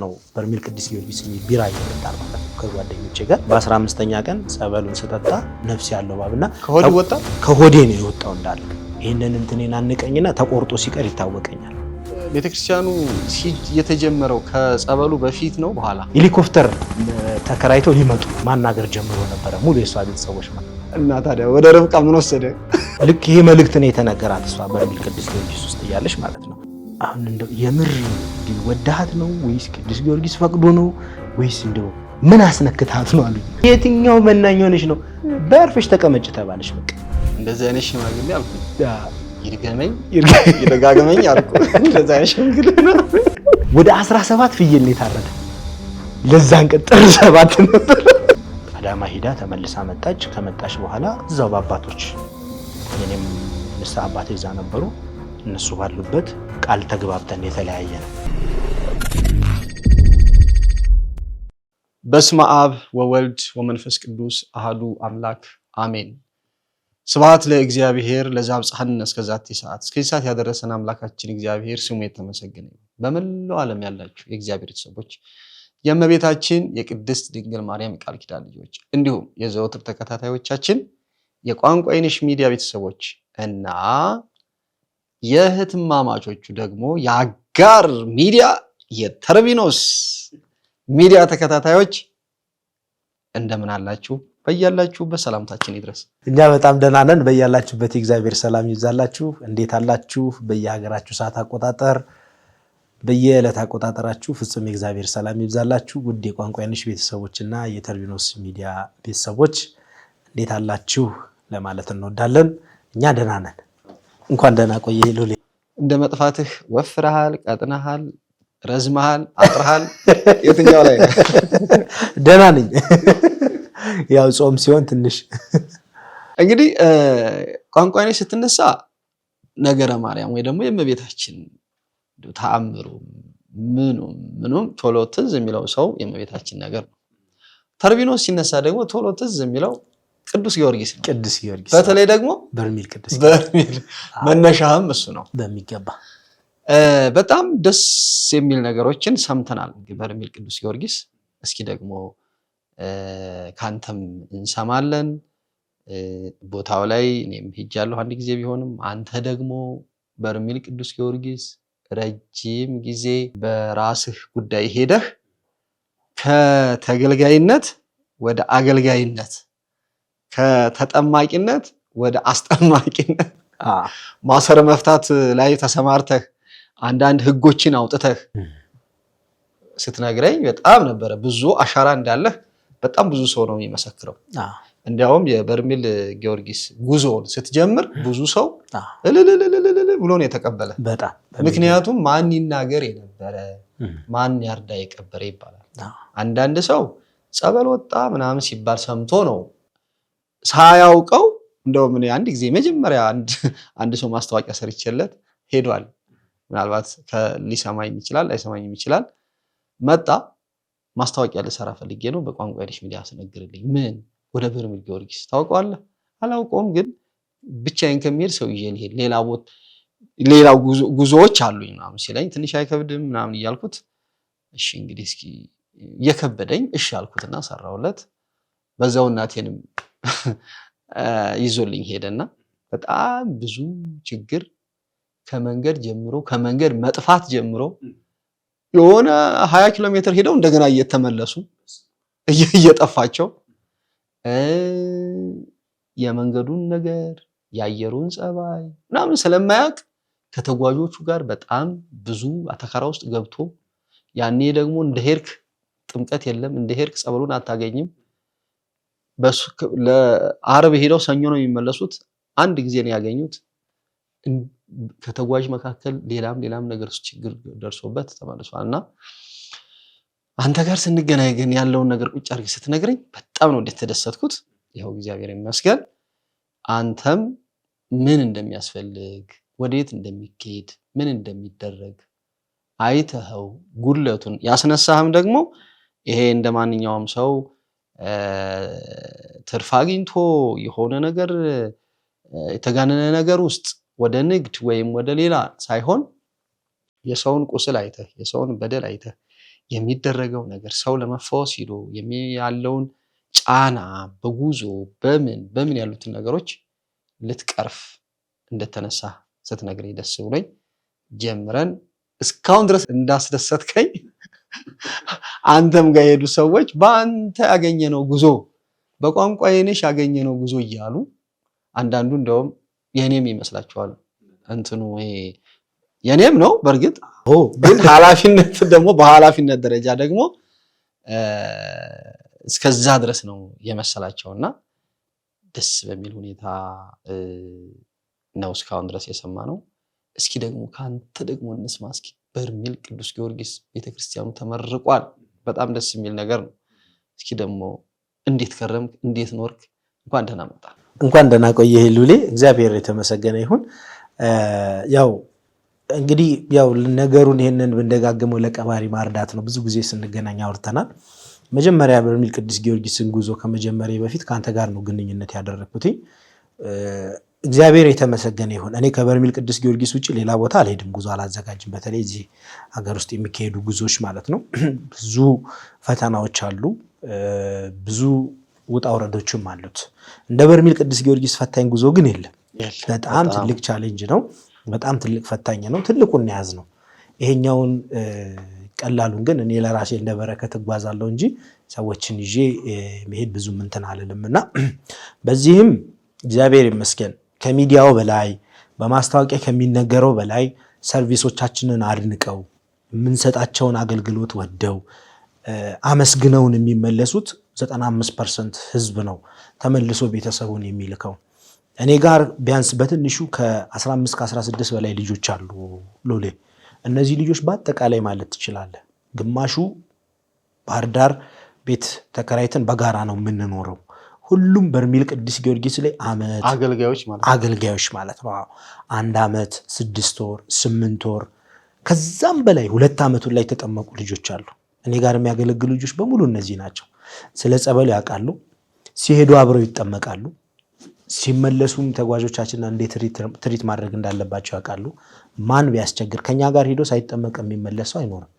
ነው በርሜል ቅዱስ ጊዮርጊስ ቢራ እየጠጣን ማለት ነው ከጓደኞቼ ጋር። በ15ኛ ቀን ጸበሉን ስጠጣ ነፍስ ያለው ባብና ከሆዴ ነው የወጣው እንዳለ። ይሄንን እንትኔን አንቀኝና ተቆርጦ ሲቀር ይታወቀኛል። ቤተክርስቲያኑ የተጀመረው ከጸበሉ በፊት ነው በኋላ? ሄሊኮፕተር ተከራይተው ሊመጡ ማናገር ጀምሮ ነበረ ሙሉ የሷ ቤተሰቦች ማለት እና ታዲያ ወደ ርብቃ ምን ወሰደ? ልክ ይሄ መልእክት ነው የተነገራት እሷ በርሜል ቅዱስ ጊዮርጊስ ውስጥ እያለች ማለት ነው። አሁን እንደው የምር ወዳሃት ነው ወይስ ቅዱስ ጊዮርጊስ ፈቅዶ ነው ወይስ እንደው ምን አስነክታት ነው አሉኝ። የትኛው መናኝ ሆነሽ ነው? በርፈሽ ተቀመጭ ተባለሽ። በቃ እንደዚህ አይነት ሽማግሌ አልኩ ይደጋገመኝ አልኩ። እንደዚህ አይነት ሽማግሌ ወደ 17 ፍየል ነው የታረደ። ለዛን ቀን ጥር 7 ነበር። አዳማ ሄዳ ተመልሳ መጣች። ከመጣች በኋላ እዛው በአባቶች የኔም ንስሐ አባቴ እዛ ነበሩ። እነሱ ባሉበት ቃል ተግባብተን የተለያየ ነው። በስመ አብ ወወልድ ወመንፈስ ቅዱስ አሐዱ አምላክ አሜን። ስብሐት ለእግዚአብሔር ለዘአብጽሐነ እስከዛቲ ሰዓት። እስከዚህ ሰዓት ያደረሰን አምላካችን እግዚአብሔር ስሙ የተመሰገነ ይሁን። በመላው ዓለም ያላችሁ የእግዚአብሔር ቤተሰቦች የእመቤታችን የቅድስት ድንግል ማርያም ቃል ኪዳን ልጆች እንዲሁም የዘወትር ተከታታዮቻችን የቋንቋ አይነሽ ሚዲያ ቤተሰቦች እና የህትማማቾቹ ደግሞ የአጋር ሚዲያ የተርቢኖስ ሚዲያ ተከታታዮች እንደምን አላችሁ? በያላችሁበት ሰላምታችን ይድረስ። እኛ በጣም ደህና ነን። በያላችሁበት የእግዚአብሔር ሰላም ይብዛላችሁ። እንዴት አላችሁ? በየሀገራችሁ ሰዓት አቆጣጠር በየዕለት አቆጣጠራችሁ ፍጹም የእግዚአብሔር ሰላም ይብዛላችሁ። ውድ የቋንቋ አይነሽ ቤተሰቦችና የተርቢኖስ ሚዲያ ቤተሰቦች እንዴት አላችሁ ለማለት እንወዳለን። እኛ ደህና ነን። እንኳን ደህና ቆየ ሎሌ። እንደ መጥፋትህ ወፍረሃል፣ ቀጥነሃል፣ ረዝመሃል፣ አጥረሃል። የትኛው ላይ ደህና ነኝ? ያው ጾም ሲሆን ትንሽ እንግዲህ ቋንቋ አይነሽ ስትነሳ ነገረ ማርያም ወይ ደግሞ የእመቤታችን ተአምሩ ምኑም ቶሎ ትዝ የሚለው ሰው የእመቤታችን ነገር ነው። ተርቢኖስ ሲነሳ ደግሞ ቶሎ ትዝ የሚለው ቅዱስ ጊዮርጊስ ነው። ቅዱስ ጊዮርጊስ በተለይ ደግሞ በርሜል ቅዱስ በርሜል መነሻህም እሱ ነው በሚገባ። በጣም ደስ የሚል ነገሮችን ሰምተናል በርሜል ቅዱስ ጊዮርጊስ። እስኪ ደግሞ ካንተም እንሰማለን። ቦታው ላይ እኔም ሄጃለሁ አንድ ጊዜ ቢሆንም አንተ ደግሞ በርሜል ቅዱስ ጊዮርጊስ ረጅም ጊዜ በራስህ ጉዳይ ሄደህ ከተገልጋይነት ወደ አገልጋይነት ከተጠማቂነት ወደ አስጠማቂነት ማሰረ መፍታት ላይ ተሰማርተህ አንዳንድ ህጎችን አውጥተህ ስትነግረኝ በጣም ነበረ ብዙ አሻራ እንዳለህ በጣም ብዙ ሰው ነው የሚመሰክረው። እንዲያውም የበርሜል ጊዮርጊስ ጉዞውን ስትጀምር ብዙ ሰው ብሎ ነው የተቀበለ። ምክንያቱም ማን ይናገር የነበረ ማን ያርዳ የቀበረ ይባላል። አንዳንድ ሰው ጸበል ወጣ ምናምን ሲባል ሰምቶ ነው ሳያውቀው። እንደውም እኔ አንድ ጊዜ መጀመሪያ አንድ ሰው ማስታወቂያ ሰርቼለት ሄዷል። ምናልባት ሊሰማኝ ይችላል ላይሰማኝም ይችላል። መጣ ማስታወቂያ ልሰራ ፈልጌ ነው በቋንቋ አይነሽ ሚዲያ አስነግርልኝ። ምን ወደ በርሜል ጊዮርጊስ ታውቀዋለህ? አላውቀውም፣ ግን ብቻዬን ከሚሄድ ሰው ይዤ ልሄድ ሌላ ጉዞዎች አሉኝ ምናምን ሲለኝ ትንሽ አይከብድም ምናምን እያልኩት እሺ እንግዲህ እስኪ እየከበደኝ እሺ አልኩትና ሰራውለት። በዛው እናቴንም ይዞልኝ ሄደና በጣም ብዙ ችግር ከመንገድ መጥፋት ጀምሮ የሆነ 20 ኪሎ ሜትር ሄደው እንደገና እየተመለሱ እየጠፋቸው የመንገዱን ነገር የአየሩን ጸባይ ምናምን ስለማያውቅ ከተጓዦቹ ጋር በጣም ብዙ አተካራ ውስጥ ገብቶ ያኔ ደግሞ እንደሄድክ ጥምቀት የለም እንደሄድክ ጸበሉን አታገኝም። ለአርብ ሄደው ሰኞ ነው የሚመለሱት። አንድ ጊዜ ነው ያገኙት። ከተጓዥ መካከል ሌላም ነገር ችግር ደርሶበት ተመልሷልና አንተ ጋር ስንገናኝ ግን ያለውን ነገር ቁጭ አድርገህ ስትነግረኝ በጣም ነው እንደተደሰትኩት። ይኸው እግዚአብሔር ይመስገን አንተም ምን እንደሚያስፈልግ ወዴት እንደሚኬድ ምን እንደሚደረግ አይተኸው ጉድለቱን ያስነሳህም ደግሞ ይሄ እንደማንኛውም ሰው ትርፍ አግኝቶ የሆነ ነገር የተጋነነ ነገር ውስጥ ወደ ንግድ ወይም ወደ ሌላ ሳይሆን የሰውን ቁስል አይተህ የሰውን በደል አይተህ የሚደረገው ነገር ሰው ለመፈወስ ሄዶ ያለውን ጫና በጉዞ በምን ያሉትን ነገሮች ልትቀርፍ እንደተነሳ ስትነግረኝ ደስ ብሎኝ ጀምረን እስካሁን ድረስ እንዳስደሰትከኝ አንተም ጋር የሄዱ ሰዎች በአንተ ያገኘነው ጉዞ በቋንቋዬ ነሽ ያገኘነው ጉዞ እያሉ አንዳንዱ እንደውም የኔም ይመስላችኋል እንትኑ የኔም ነው በርግጥ ግን ኃላፊነት ደግሞ በኃላፊነት ደረጃ ደግሞ እስከዛ ድረስ ነው የመሰላቸውና ደስ በሚል ሁኔታ ነው እስካሁን ድረስ የሰማነው። እስኪ ደግሞ ካንተ ደግሞ እንስማ። እስኪ በርሜል ቅዱስ ጊዮርጊስ ቤተክርስቲያኑ ተመርቋል። በጣም ደስ የሚል ነገር ነው። እስኪ ደግሞ እንዴት ከረምክ? እንዴት ኖርክ? እንኳን ደህና መጣ። እንኳን ደህና ቆየህ ሉሌ። እግዚአብሔር የተመሰገነ ይሁን። ያው እንግዲህ ያው ነገሩን ይሄንን ብንደጋግመው ለቀባሪ ማርዳት ነው። ብዙ ጊዜ ስንገናኝ አውርተናል። መጀመሪያ በርሜል ቅዱስ ጊዮርጊስን ጉዞ ከመጀመሪያ በፊት ካንተ ጋር ነው ግንኙነት ያደረኩት። እግዚአብሔር የተመሰገነ ይሁን። እኔ ከበርሜል ቅዱስ ጊዮርጊስ ውጪ ሌላ ቦታ አልሄድም፣ ጉዞ አላዘጋጅም። በተለይ እዚህ ሀገር ውስጥ የሚካሄዱ ጉዞዎች ማለት ነው ብዙ ፈተናዎች አሉ፣ ብዙ ውጣ ውረዶችም አሉት። እንደ በርሜል ቅዱስ ጊዮርጊስ ፈታኝ ጉዞ ግን የለም። በጣም ትልቅ ቻሌንጅ ነው፣ በጣም ትልቅ ፈታኝ ነው። ትልቁን ያዝ ነው። ይሄኛውን ቀላሉን ግን እኔ ለራሴ እንደ በረከት እጓዛለሁ እንጂ ሰዎችን ይዤ መሄድ ብዙ እንትን አልልምና በዚህም እግዚአብሔር ይመስገን ከሚዲያው በላይ በማስታወቂያ ከሚነገረው በላይ ሰርቪሶቻችንን አድንቀው የምንሰጣቸውን አገልግሎት ወደው አመስግነውን የሚመለሱት 95% ህዝብ ነው ተመልሶ ቤተሰቡን የሚልከው። እኔ ጋር ቢያንስ በትንሹ ከ15 ከ16 በላይ ልጆች አሉ ሎሌ። እነዚህ ልጆች በአጠቃላይ ማለት ትችላለህ ግማሹ ባህር ዳር ቤት ተከራይተን በጋራ ነው የምንኖረው። ሁሉም በርሜል ቅዱስ ጊዮርጊስ ላይ አመት አገልጋዮች ማለት ነው። 1 ዓመት 6 ወር 8 ወር ከዛም በላይ 2 ዓመቱን ላይ ተጠመቁ ልጆች አሉ። እኔ ጋር የሚያገለግሉ ልጆች በሙሉ እነዚህ ናቸው። ስለ ጸበሉ ያውቃሉ፣ ሲሄዱ አብረው ይጠመቃሉ፣ ሲመለሱም ተጓዦቻችንን እንዴት ትሪት ማድረግ እንዳለባቸው ያውቃሉ። ማን ቢያስቸግር ከኛ ጋር ሄዶ ሳይጠመቅ የሚመለሰው አይኖርም።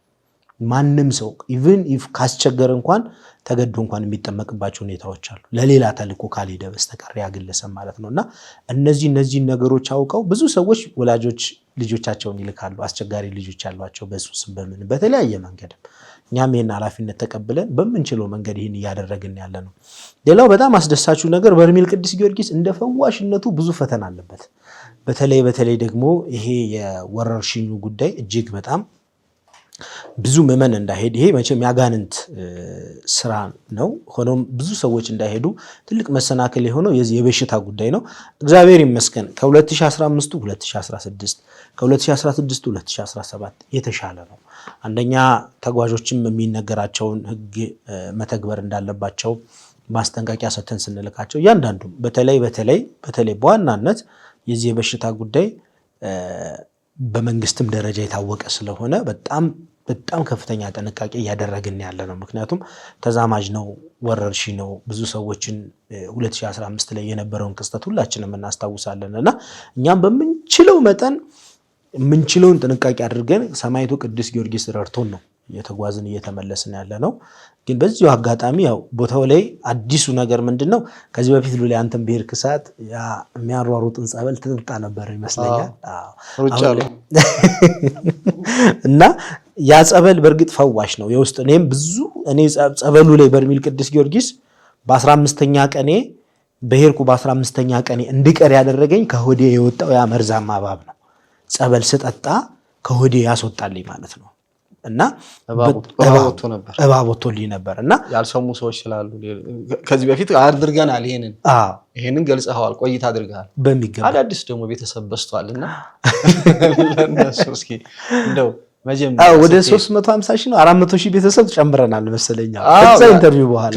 ማንም ሰው ኢቭን ኢፍ ካስቸገረ እንኳን ተገዶ እንኳን የሚጠመቅባቸው ሁኔታዎች አሉ፣ ለሌላ ተልእኮ ካልሄደ በስተቀር ያግለሰብ ማለት ነውና እነዚህን ነገሮች አውቀው ብዙ ሰዎች ወላጆች ልጆቻቸውን ይልካሉ። አስቸጋሪ ልጆች ያሏቸው በሱስ በምን በተለያየ መንገድ እኛም ይሄን ኃላፊነት ተቀብለን በምንችለው መንገድ ይሄን እያደረግን ያለ ነው። ሌላው በጣም አስደሳቹ ነገር በርሜል ቅዱስ ጊዮርጊስ እንደ ፈዋሽነቱ ብዙ ፈተና አለበት። በተለይ ደግሞ ይሄ የወረርሽኙ ጉዳይ እጅግ በጣም ብዙ ምዕመን እንዳይሄድ ይሄ መቼም ያጋንንት ስራ ነው። ሆኖም ብዙ ሰዎች እንዳይሄዱ ትልቅ መሰናክል የሆነው የዚህ የበሽታ ጉዳይ ነው። እግዚአብሔር ይመስገን ከ2015 2016 ከ2016 2017 የተሻለ ነው። አንደኛ ተጓዦችም የሚነገራቸውን ሕግ መተግበር እንዳለባቸው ማስጠንቀቂያ ሰተን ስንልካቸው እያንዳንዱ በተለይ በዋናነት የዚህ የበሽታ ጉዳይ በመንግስትም ደረጃ የታወቀ ስለሆነ በጣም ከፍተኛ ጥንቃቄ እያደረግን ያለ ነው። ምክንያቱም ተዛማጅ ነው፣ ወረርሽኝ ነው። ብዙ ሰዎችን 2015 ላይ የነበረውን ክስተት ሁላችንም እናስታውሳለን እና እኛም በምንችለው መጠን የምንችለውን ጥንቃቄ አድርገን ሰማዕቱ ቅዱስ ጊዮርጊስ ረድቶን ነው እየተጓዝን እየተመለስን ያለ ነው። ግን በዚሁ አጋጣሚ ያው ቦታው ላይ አዲሱ ነገር ምንድነው? ከዚህ በፊት ሉሊ አንተም በሄድክ ሰዓት ያ የሚያሯሩጥን ጸበል ትጠጣ ነበር ይመስለኛል። እና ያ ጸበል በእርግጥ ፈዋሽ ነው የውስጥ እኔ ጸበሉ ላይ በርሜል ቅዱስ ጊዮርጊስ በ15ኛ ቀኔ በሄድኩ በ15ኛ ቀኔ እንድቀር ያደረገኝ ከሆዴ የወጣው ያ መርዛማ እባብ ነው። ጸበል ስጠጣ ከሆዴ ያስወጣልኝ ማለት ነው። እና እባብ ወጥቶልኝ ነበር እና ያልሰሙ ሰዎች ስላሉ ከዚህ በፊት አድርገናል። ይሄንን ገልጸዋል፣ ቆይታ አድርገናል በሚገባ። አዳዲስ ደግሞ ቤተሰብ በስቷልና ለነሱ እስኪ እንደው ወደ 350 ሺህ ነው 400 ሺህ ቤተሰብ ጨምረናል መሰለኛ። ከዛ ኢንተርቪው በኋላ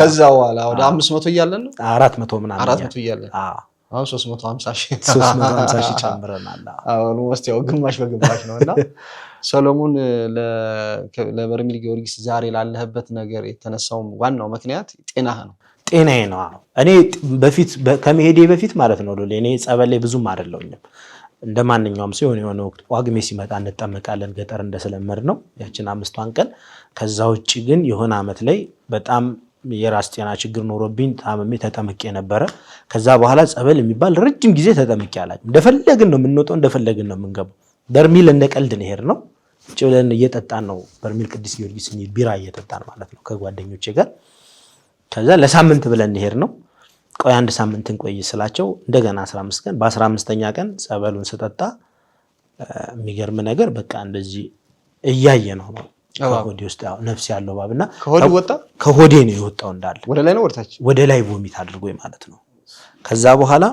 ወደ 500 እያለን ነው 400 ምናምን 400 እያለን አሁን 350 ሺህ ጨምረናል። አሁን ወስቲያው ግማሽ በግማሽ ነውና ሰሎሞን ለበርሜል ጊዮርጊስ ዛሬ ላለህበት ነገር የተነሳው ዋናው ምክንያት ጤናህ ነው። ጤናዬ ነው። እኔ በፊት ከመሄዴ በፊት ማለት ነው እኔ ጸበል ላይ ብዙም አይደለሁኝም። እንደማንኛውም ሰው የሆነ ወቅት ጳጉሜ ሲመጣ እንጠመቃለን ገጠር እንደሰለመድ ነው ያችን 5ቷን ቀን። ከዛ ውጪ ግን የሆነ አመት ላይ በጣም የራስ ጤና ችግር ኖሮብኝ ታመሜ ተጠምቄ ነበረ። ከዛ በኋላ ጸበል የሚባል ረጅም ጊዜ ተጠምቄ አላውቅም። እንደፈለግን ነው የምንወጣው፣ እንደፈለግን ነው የምንገባው። በርሚል እንደ ቀልድ ነው ሄድ ነው ቁጭ ብለን እየጠጣን ነው። በርሚል ቅዱስ ጊዮርጊስ ቢራ እየጠጣን ማለት ነው ከጓደኞቼ ጋር። ከዛ ለሳምንት ብለን ሄድ ነው። ቆይ አንድ ሳምንት እንቆይ ስላቸው እንደገና 15 ቀን በ15ኛ ቀን ጸበሉን ስጠጣ የሚገርም ነገር በቃ እንደዚህ እያየ ነው ከሆዴ ውስጥ ነፍስ ያለው እባብና ከሆዴ ነው የወጣው እንዳለ ወደ ላይ ነው ወደ ላይ ቮሚት አድርጎኝ ማለት ነው። ከዛ በኋላ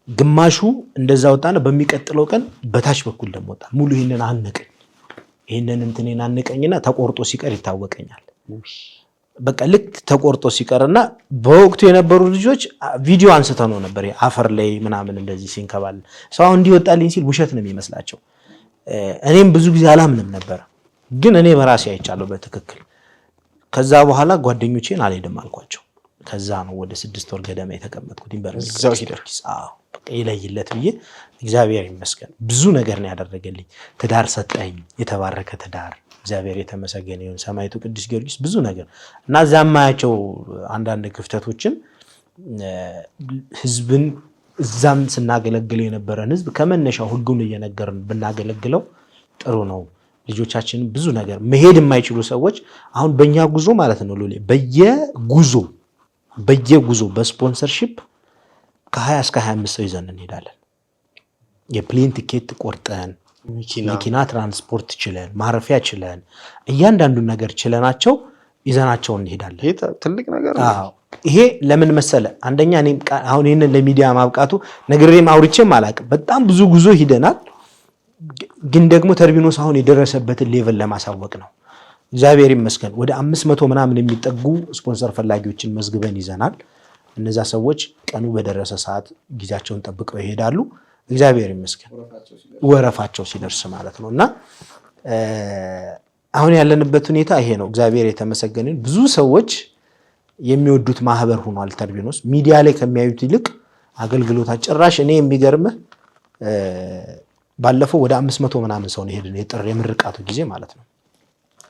ግማሹ እንደዛ ወጣና በሚቀጥለው ቀን በታች በኩል ደግሞ ወጣ። ሙሉ ይሄንን አነቀኝ። ይሄንን እንትኔን አነቀኝና ተቆርጦ ሲቀር ይታወቀኛል። በቃ ልክ ተቆርጦ ሲቀርና በወቅቱ የነበሩ ልጆች ቪዲዮ አንስተው ነው ነበር አፈር ላይ ምናምን እንደዚህ ሲንከባል ሰው እንዲወጣልኝ ሲል ውሸት ነው የሚመስላቸው። እኔም ብዙ ጊዜ አላምንም ነበር፣ ግን እኔ በራሴ አይቻለሁ በትክክል። ከዛ በኋላ ጓደኞቼን አልሄድም አልኳቸው። ከዛ ነው ወደ 6 ወር ገደማ የተቀመጥኩት በርሚል ቅዱስ ጊዮርጊስ። በቃ ይለይለት ብዬ እግዚአብሔር ይመስገን ብዙ ነገር ነው ያደረገልኝ። ትዳር ሰጠኝ፣ የተባረከ ትዳር፣ እግዚአብሔር የተመሰገነ ይሁን። ሰማዕቱ ቅዱስ ጊዮርጊስ ብዙ ነገር እና እዛም ማያቸው አንዳንድ ክፍተቶችን ህዝብን እዛም ስናገለግለው የነበረን ህዝብ ከመነሻው ህጉን እየነገርን ብናገለግለው ጥሩ ነው። ልጆቻችን ብዙ ነገር መሄድ የማይችሉ ሰዎች አሁን በእኛ ጉዞ ማለት ነው ሉሌ በየጉዞ በስፖንሰርሺፕ ከ20 እስከ 25 ሰው ይዘን እንሄዳለን። የፕሌን ቲኬት ቆርጠን መኪና ትራንስፖርት ችለን ማረፊያ ችለን እያንዳንዱን ነገር ችለናቸው ይዘናቸው እንሄዳለን። ይሄ ትልቅ ነገር ነው። ይሄ ለምን መሰለ? አንደኛ እኔም አሁን ይሄንን ለሚዲያ ማብቃቱ ነግሬም አውርቼም አላውቅም። በጣም ብዙ ጉዞ ሂደናል፣ ግን ደግሞ ተርቢኖስ አሁን የደረሰበትን ሌቭል ለማሳወቅ ነው። እግዚአብሔር ይመስገን ወደ 500 ምናምን የሚጠጉ ስፖንሰር ፈላጊዎችን መዝግበን ይዘናል። እነዛ ሰዎች ቀኑ በደረሰ ሰዓት ጊዜያቸውን ጠብቀው ይሄዳሉ። እግዚአብሔር ይመስገን ወረፋቸው ሲደርስ ማለት ነው። እና አሁን ያለንበት ሁኔታ ይሄ ነው። እግዚአብሔር የተመሰገነ። ብዙ ሰዎች የሚወዱት ማህበር ሆኗል ተርቢኖስ። ሚዲያ ላይ ከሚያዩት ይልቅ አገልግሎታ ጭራሽ እኔ የሚገርምህ ባለፈው ወደ 500 ምናምን ሰው ነው ሄድን። የጥር የምርቃቱ ጊዜ ማለት ነው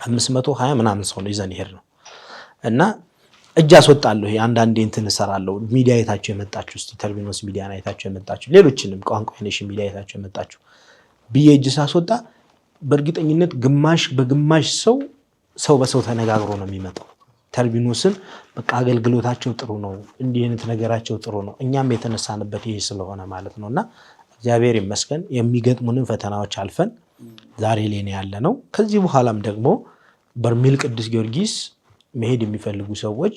520 ምናምን ሰው ነው ይዘን ሄድ ነው። እና እጅ አስወጣለሁ አንዳንዴ እንትን እሰራለሁ። ሚዲያ አይታችሁ የመጣችሁ እስቲ ተርቢኖስ ሚዲያ አይታችሁ የመጣችሁ ሌሎችንም ቋንቋ ኔሽን ሚዲያ አይታችሁ የመጣችሁ ብዬ እጅ ሳስወጣ በእርግጠኝነት ግማሽ በግማሽ ሰው በሰው ተነጋግሮ ነው የሚመጣው። ተርቢኖስን በቃ አገልግሎታቸው ጥሩ ነው፣ እንዲህ አይነት ነገራቸው ጥሩ ነው። እኛም የተነሳንበት ይሄ ስለሆነ ማለት ነውና እግዚአብሔር ይመስገን የሚገጥሙንን ፈተናዎች አልፈን ዛሬ ላይ ያለ ነው። ከዚህ በኋላም ደግሞ በርሜል ቅዱስ ጊዮርጊስ መሄድ የሚፈልጉ ሰዎች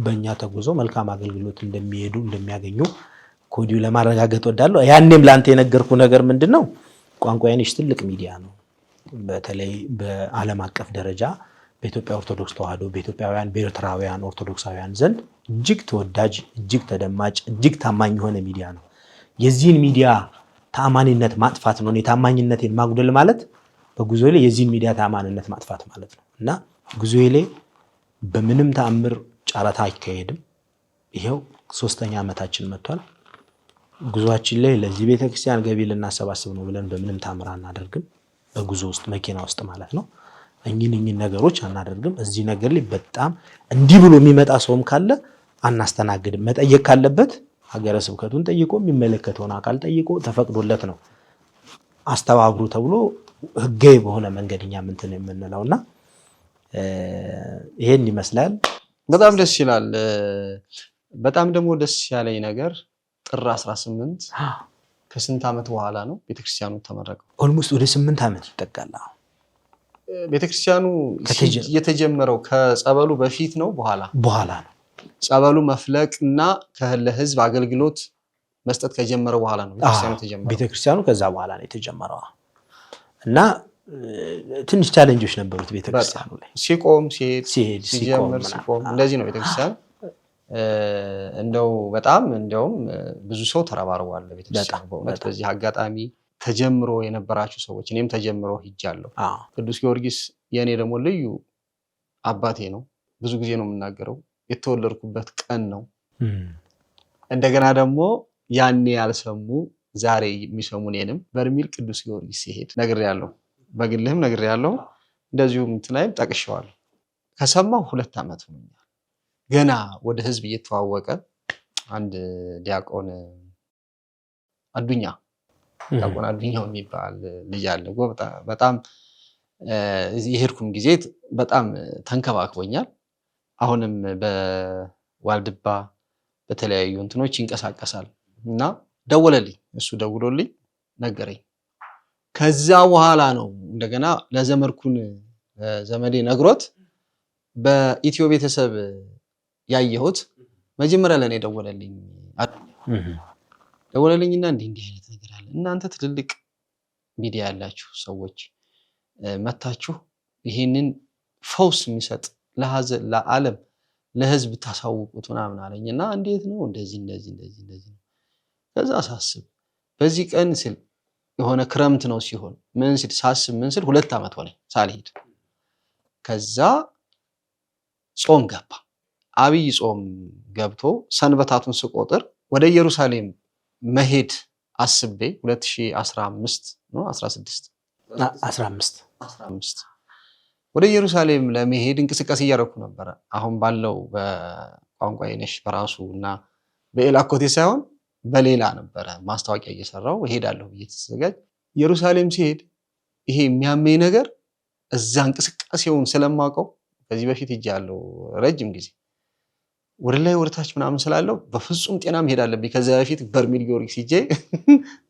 በእኛ ተጉዞ መልካም አገልግሎት እንደሚያገኙ ኮዲው ለማረጋገጥ ወዳለሁ። ያኔም ለአንተ የነገርኩ ነገር ምንድነው? ቋንቋ ኔሽ ትልቅ ሚዲያ ነው። በተለይ በዓለም አቀፍ ደረጃ በኢትዮጵያ ኦርቶዶክስ ተዋሕዶ በኢትዮጵያውያን በኤርትራውያን ኦርቶዶክሳውያን ዘንድ እጅግ ተወዳጅ፣ እጅግ ተደማጭ፣ እጅግ ታማኝ የሆነ ሚዲያ ነው። የዚህን ሚዲያ ታማኝነት ማጥፋት ነው። ታማኝነቴን ማጉደል ማለት በጉዞዬ ላይ የዚህን ሚዲያ ታማኝነት ማጥፋት ማለት ነው እና ጉዞዬ ላይ በምንም ተአምር ጨረታ አይካሄድም። ይሄው 3ኛ ዓመታችን መጥቷል። ጉዞአችን ላይ ለዚህ ቤተክርስቲያን ገቢ ልናሰባስብ ነው ብለን በምንም ተአምር አናደርግም። በጉዞ ውስጥ መኪና ውስጥ ማለት ነው እኚህን ነገሮች አናደርግም። እዚህ ነገር ላይ በጣም እንዲህ ብሎ የሚመጣ ሰውም ካለ አናስተናግድም። መጠየቅ ካለበት ሀገረ ስብከቱን ጠይቆ የሚመለከተውን አካል ጠይቆ ተፈቅዶለት ነው አስተባብሩ ተብሎ ህጋዊ በሆነ መንገድኛ እንትን የምንለውና ይሄን ይመስላል። በጣም ደስ ይላል። በጣም ደግሞ ደስ ያለኝ ነገር ጥር 18 ከስንት ዓመት በኋላ ነው ቤተክርስቲያኑ ተመረቀው? ኦልሞስት ወደ 8 ዓመት ይጠጋል። ቤተክርስቲያኑ የተጀመረው ከጸበሉ በፊት ነው በኋላ ነው? ጸበሉ መፍለቅና ለህዝብ አገልግሎት መስጠት ከጀመረ በኋላ ነው ቤተክርስቲያኑ ከዛ በኋላ ነው የተጀመረው እና ትንሽ ቻሌንጆች ነበሩት ቤተክርስቲያኑ ላይ ሲቆም እንደዚህ ነው ቤተክርስቲያኑ። እንደውም ብዙ ሰው ተረባርቧል ቤተክርስቲያኑ በእውነት። በዚህ አጋጣሚ ተጀምሮ የነበራችሁ ሰዎች እኔም ተጀምሮ ሂጃለሁ። ቅዱስ ጊዮርጊስ የኔ ደግሞ ልዩ አባቴ ነው። ብዙ ጊዜ ነው የምናገረው። የተወለድኩበት ቀን ነው። እንደገና ደግሞ ያኔ ያልሰሙ ዛሬ የሚሰሙኔንም በርሜል ቅዱስ ጊዮርጊስ ሲሄድ ነግሬያለሁ፣ በግልህም ነግሬያለሁ፣ እንደዚሁም እንትናይም ጠቅሼዋለሁ። ከሰማሁ 2 ዓመት ሆኖኛል። ገና ወደ ህዝብ እየተዋወቀ አንድ ዲያቆን አዱኛ የሚባል ልጅ አለ። በጣም የሄድኩም ጊዜ በጣም ተንከባክቦኛል። አሁንም በዋልድባ በተለያዩ እንትኖች ይንቀሳቀሳል እና ደወለልኝ። እሱ ደውሎልኝ ነገረኝ። ከዛ በኋላ ነው እንደገና ለዘመድኩን ዘመዴ ነግሮት በኢትዮ ቤተሰብ ያየሁት። መጀመሪያ ለኔ ደወለልኝና እንዲህ አይነት ነገር አለ፣ እናንተ ትልልቅ ሚዲያ ያላችሁ ሰዎች መታችሁ ይሄንን ፈውስ የሚሰጥ ለዓለም ለህዝብ ታሳውቁት ምናምን አለኝና እንዴት ነው እንደዚህ ነው። ከዛ ሳስብ በዚህ ቀን ስል የሆነ ክረምት ነው ሲሆን ምን ስል 2 ዓመት ሆነ ሳልሄድ። ከዛ ጾም ገባ። አብይ ጾም ገብቶ ሰንበታቱን ስቆጥር ወደ ኢየሩሳሌም መሄድ አስቤ 2015 ነው 15 ወደ ኢየሩሳሌም ለመሄድ እንቅስቃሴ እያደረኩ ነበረ። አሁን ባለው በቋንቋ የነሽ በራሱ እና በኤላኮቴ ሳይሆን በሌላ ነበረ ማስታወቂያ እየሰራው እሄዳለሁ ብዬ ተዘጋጅ። ኢየሩሳሌም ሲሄድ ይሄ የሚያመኝ ነገር እዛ እንቅስቃሴውን ስለማውቀው ከዚህ በፊት ሄጃለሁ ረጅም ጊዜ ወደ ላይ ወደ ታች ምናምን ስላለው በፍጹም ጤና መሄድ አለብኝ። ከዛ በፊት በርሜል ጊዮርጊስ ሂጄ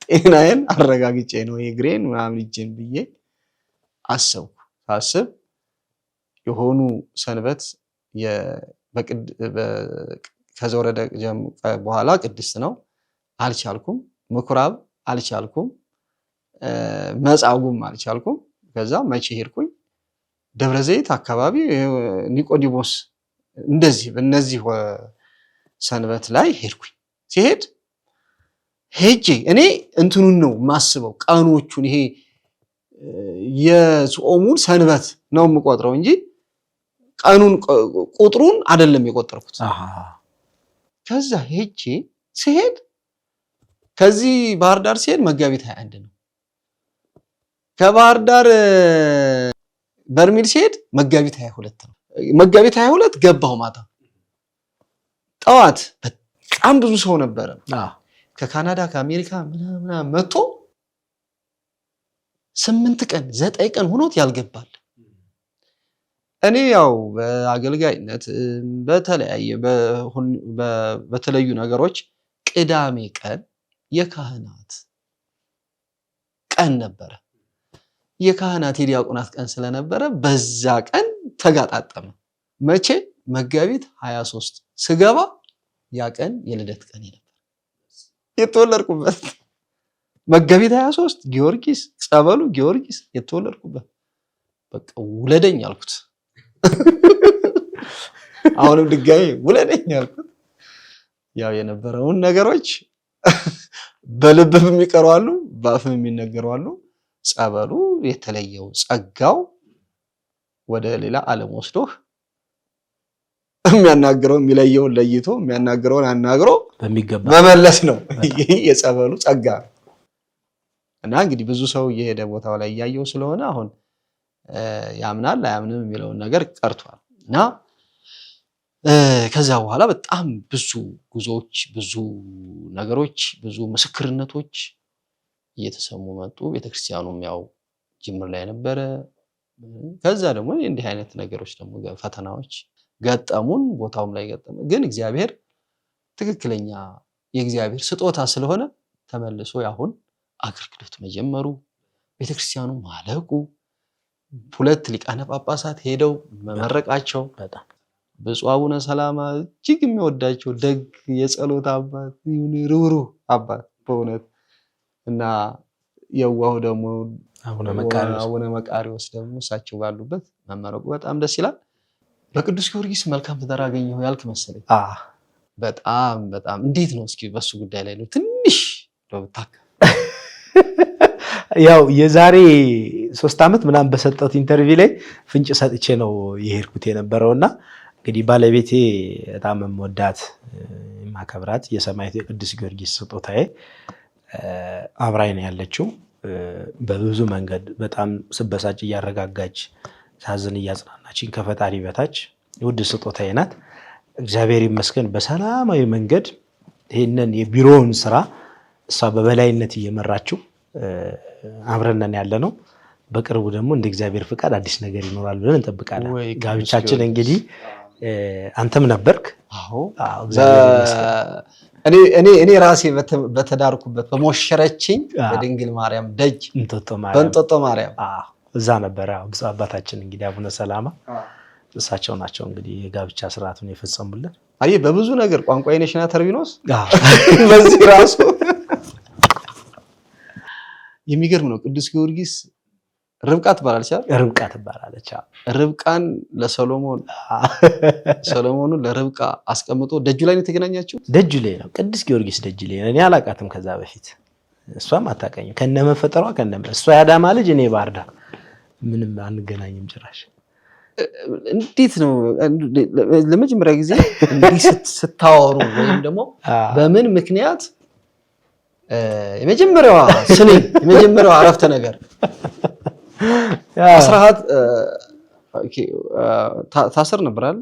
ጤናዬን አረጋግጬ ነው የግሬን ምናምን ሂጄን ብዬ አሰብኩ። ሳስብ የሆኑ ሰንበት ከዘወረደ በኋላ ቅድስት ነው አልቻልኩም፣ ምኩራብ አልቻልኩም፣ መጻጉም አልቻልኩም። ከዛ መቼ ሄድኩኝ? ደብረ ዘይት አካባቢ ኒቆዲሞስ እንደዚህ በእነዚህ ሰንበት ላይ ሄድኩኝ። ሲሄድ ሄጄ እኔ እንትኑን ነው ማስበው ቀኖቹን ይሄ የጾሙን ሰንበት ነው የምቆጥረው እንጂ ቀኑን ቁጥሩን አይደለም የቆጠርኩት። ከዛ ሄጄ ሲሄድ ከዚህ ባህር ዳር ሲሄድ መጋቢት 21 ነው። ከባህር ዳር በርሜል ሲሄድ መጋቢት 22 ነው። መጋቢት 22 ገባሁ ማታ። ጠዋት በጣም ብዙ ሰው ነበረ ከካናዳ ከአሜሪካ ምናምን መጥቶ 8 ቀን 9 ቀን ሆኖት ያልገባል። እኔ ያው በአገልጋይነት በተለያዩ ነገሮች ቅዳሜ ቀን የካህናት ቀን ነበረ። የካህናት የዲያቆናት ቀን ስለነበረ በዛ ቀን ተጋጣጠመ። መቼ? መጋቢት 23 ስገባ ያ ቀን የልደት ቀን ነበር፣ የተወለድኩበት መጋቢት 23 ጊዮርጊስ ጸበሉ ጊዮርጊስ የተወለድኩበት። በቃ ውለደኝ አልኩት። አሁንም ድጋሜ ውለደኝ አልኩት። ያው የነበረውን ነገሮች በልብም የሚቀሩ አሉ፣ በአፍም የሚነገሩ አሉ። ጸበሉ የተለየው ጸጋው ወደ ሌላ ዓለም ወስዶህ የሚያናግረው የሚለየውን ለይቶ የሚያናግረውን አናግሮ በሚገባ መመለስ ነው። ይሄ የጸበሉ ጸጋ ነው። እና እንግዲህ ብዙ ሰው እየሄደ ቦታው ላይ እያየው ስለሆነ አሁን ያምናል አያምንም የሚለውን ነገር ቀርቷል። እና ከዛ በኋላ በጣም ብዙ ጉዞዎች፣ ብዙ ነገሮች፣ ብዙ ምስክርነቶች እየተሰሙ መጡ። ቤተክርስቲያኑም ያው ጅምር ላይ ነበረ። ከዛ ደግሞ እንዲህ አይነት ነገሮች ደግሞ ፈተናዎች ገጠሙን፣ ቦታውም ላይ ገጠመ። ግን እግዚአብሔር ትክክለኛ የእግዚአብሔር ስጦታ ስለሆነ ተመልሶ ያሁን አገልግሎት መጀመሩ፣ ቤተክርስቲያኑ ማለቁ፣ 2 ሊቃነ ጳጳሳት ሄደው መመረቃቸው፣ በጣም ብፁዕ አቡነ ሰላማ እጅግ የሚወዳቸው ደግ የጸሎት አባት ሩህሩህ አባት በእውነት እና የዋሁ ደግሞ አቡነ መቃሪዎስ ደግሞ እሳቸው ባሉበት መመረቁ በጣም ደስ ይላል። በቅዱስ ጊዮርጊስ መልካም ትዳር አገኘሁ ያልክ መሰለኝ። በጣም በጣም እንዴት ነው? እስኪ በሱ ጉዳይ ላይ ነው ትንሽ ለውታክ። ያው የዛሬ 3 ዓመት ምናምን በሰጠሁት ኢንተርቪው ላይ ፍንጭ ሰጥቼ ነው የሄድኩት የነበረውና እንግዲህ ባለቤቴ በጣም የምወዳት የማከብራት የሰማዕቱ የቅዱስ ጊዮርጊስ ስጦታዬ አብራይ ነው ያለችው። በብዙ መንገድ በጣም ስበሳጭ እያረጋጋች ሳዝን እያጽናናችኝ ከፈጣሪ በታች ውድ ስጦታዬ ናት። እግዚአብሔር ይመስገን በሰላማዊ መንገድ ይህንን የቢሮውን ስራ እሷ በበላይነት እየመራችው አብረን ያለ ነው። በቅርቡ ደግሞ እንደ እግዚአብሔር ፍቃድ አዲስ ነገር ይኖራል ብለን እንጠብቃለን። ጋብቻችን እንግዲህ አንተም ነበርክ። እኔ ራሴ በተዳርኩበት በሞሸረችኝ በድንግል ማርያም ደጅ በእንጦጦ ማርያም እዛ ነበረ። ብፁዕ አባታችን እንግዲህ አቡነ ሰላማ እሳቸው ናቸው እንግዲህ የጋብቻ ስርዓቱን የፈጸሙልን። አይ በብዙ ነገር ቋንቋ የነሽና ተርቢኖስ በዚህ ራሱ የሚገርም ነው። ቅዱስ ጊዮርጊስ ርብቃ ትባላለች አይደል? ርብቃ ትባላለች። ርብቃን ለሰሎሞን ሰሎሞኑን ለርብቃ አስቀምጦ ደጁ ላይ ነው የተገናኛችሁ? ደጁ ላይ ነው፣ ቅዱስ ጊዮርጊስ ደጁ ላይ ነው። እኔ አላውቃትም ከዛ በፊት እሷም አታውቀኝም። ከነመፈጠሯ እሷ ያዳማ ልጅ እኔ ባህር ዳር ምንም አንገናኝም ጭራሽ። እንዴት ነው ለመጀመሪያ ጊዜ እንዲህ ስታወሩ ወይም ደግሞ በምን ምክንያት የመጀመሪያዋ ስኔ የመጀመሪያዋ አረፍተ ነገር አስራት ታስር ነበር አይደል?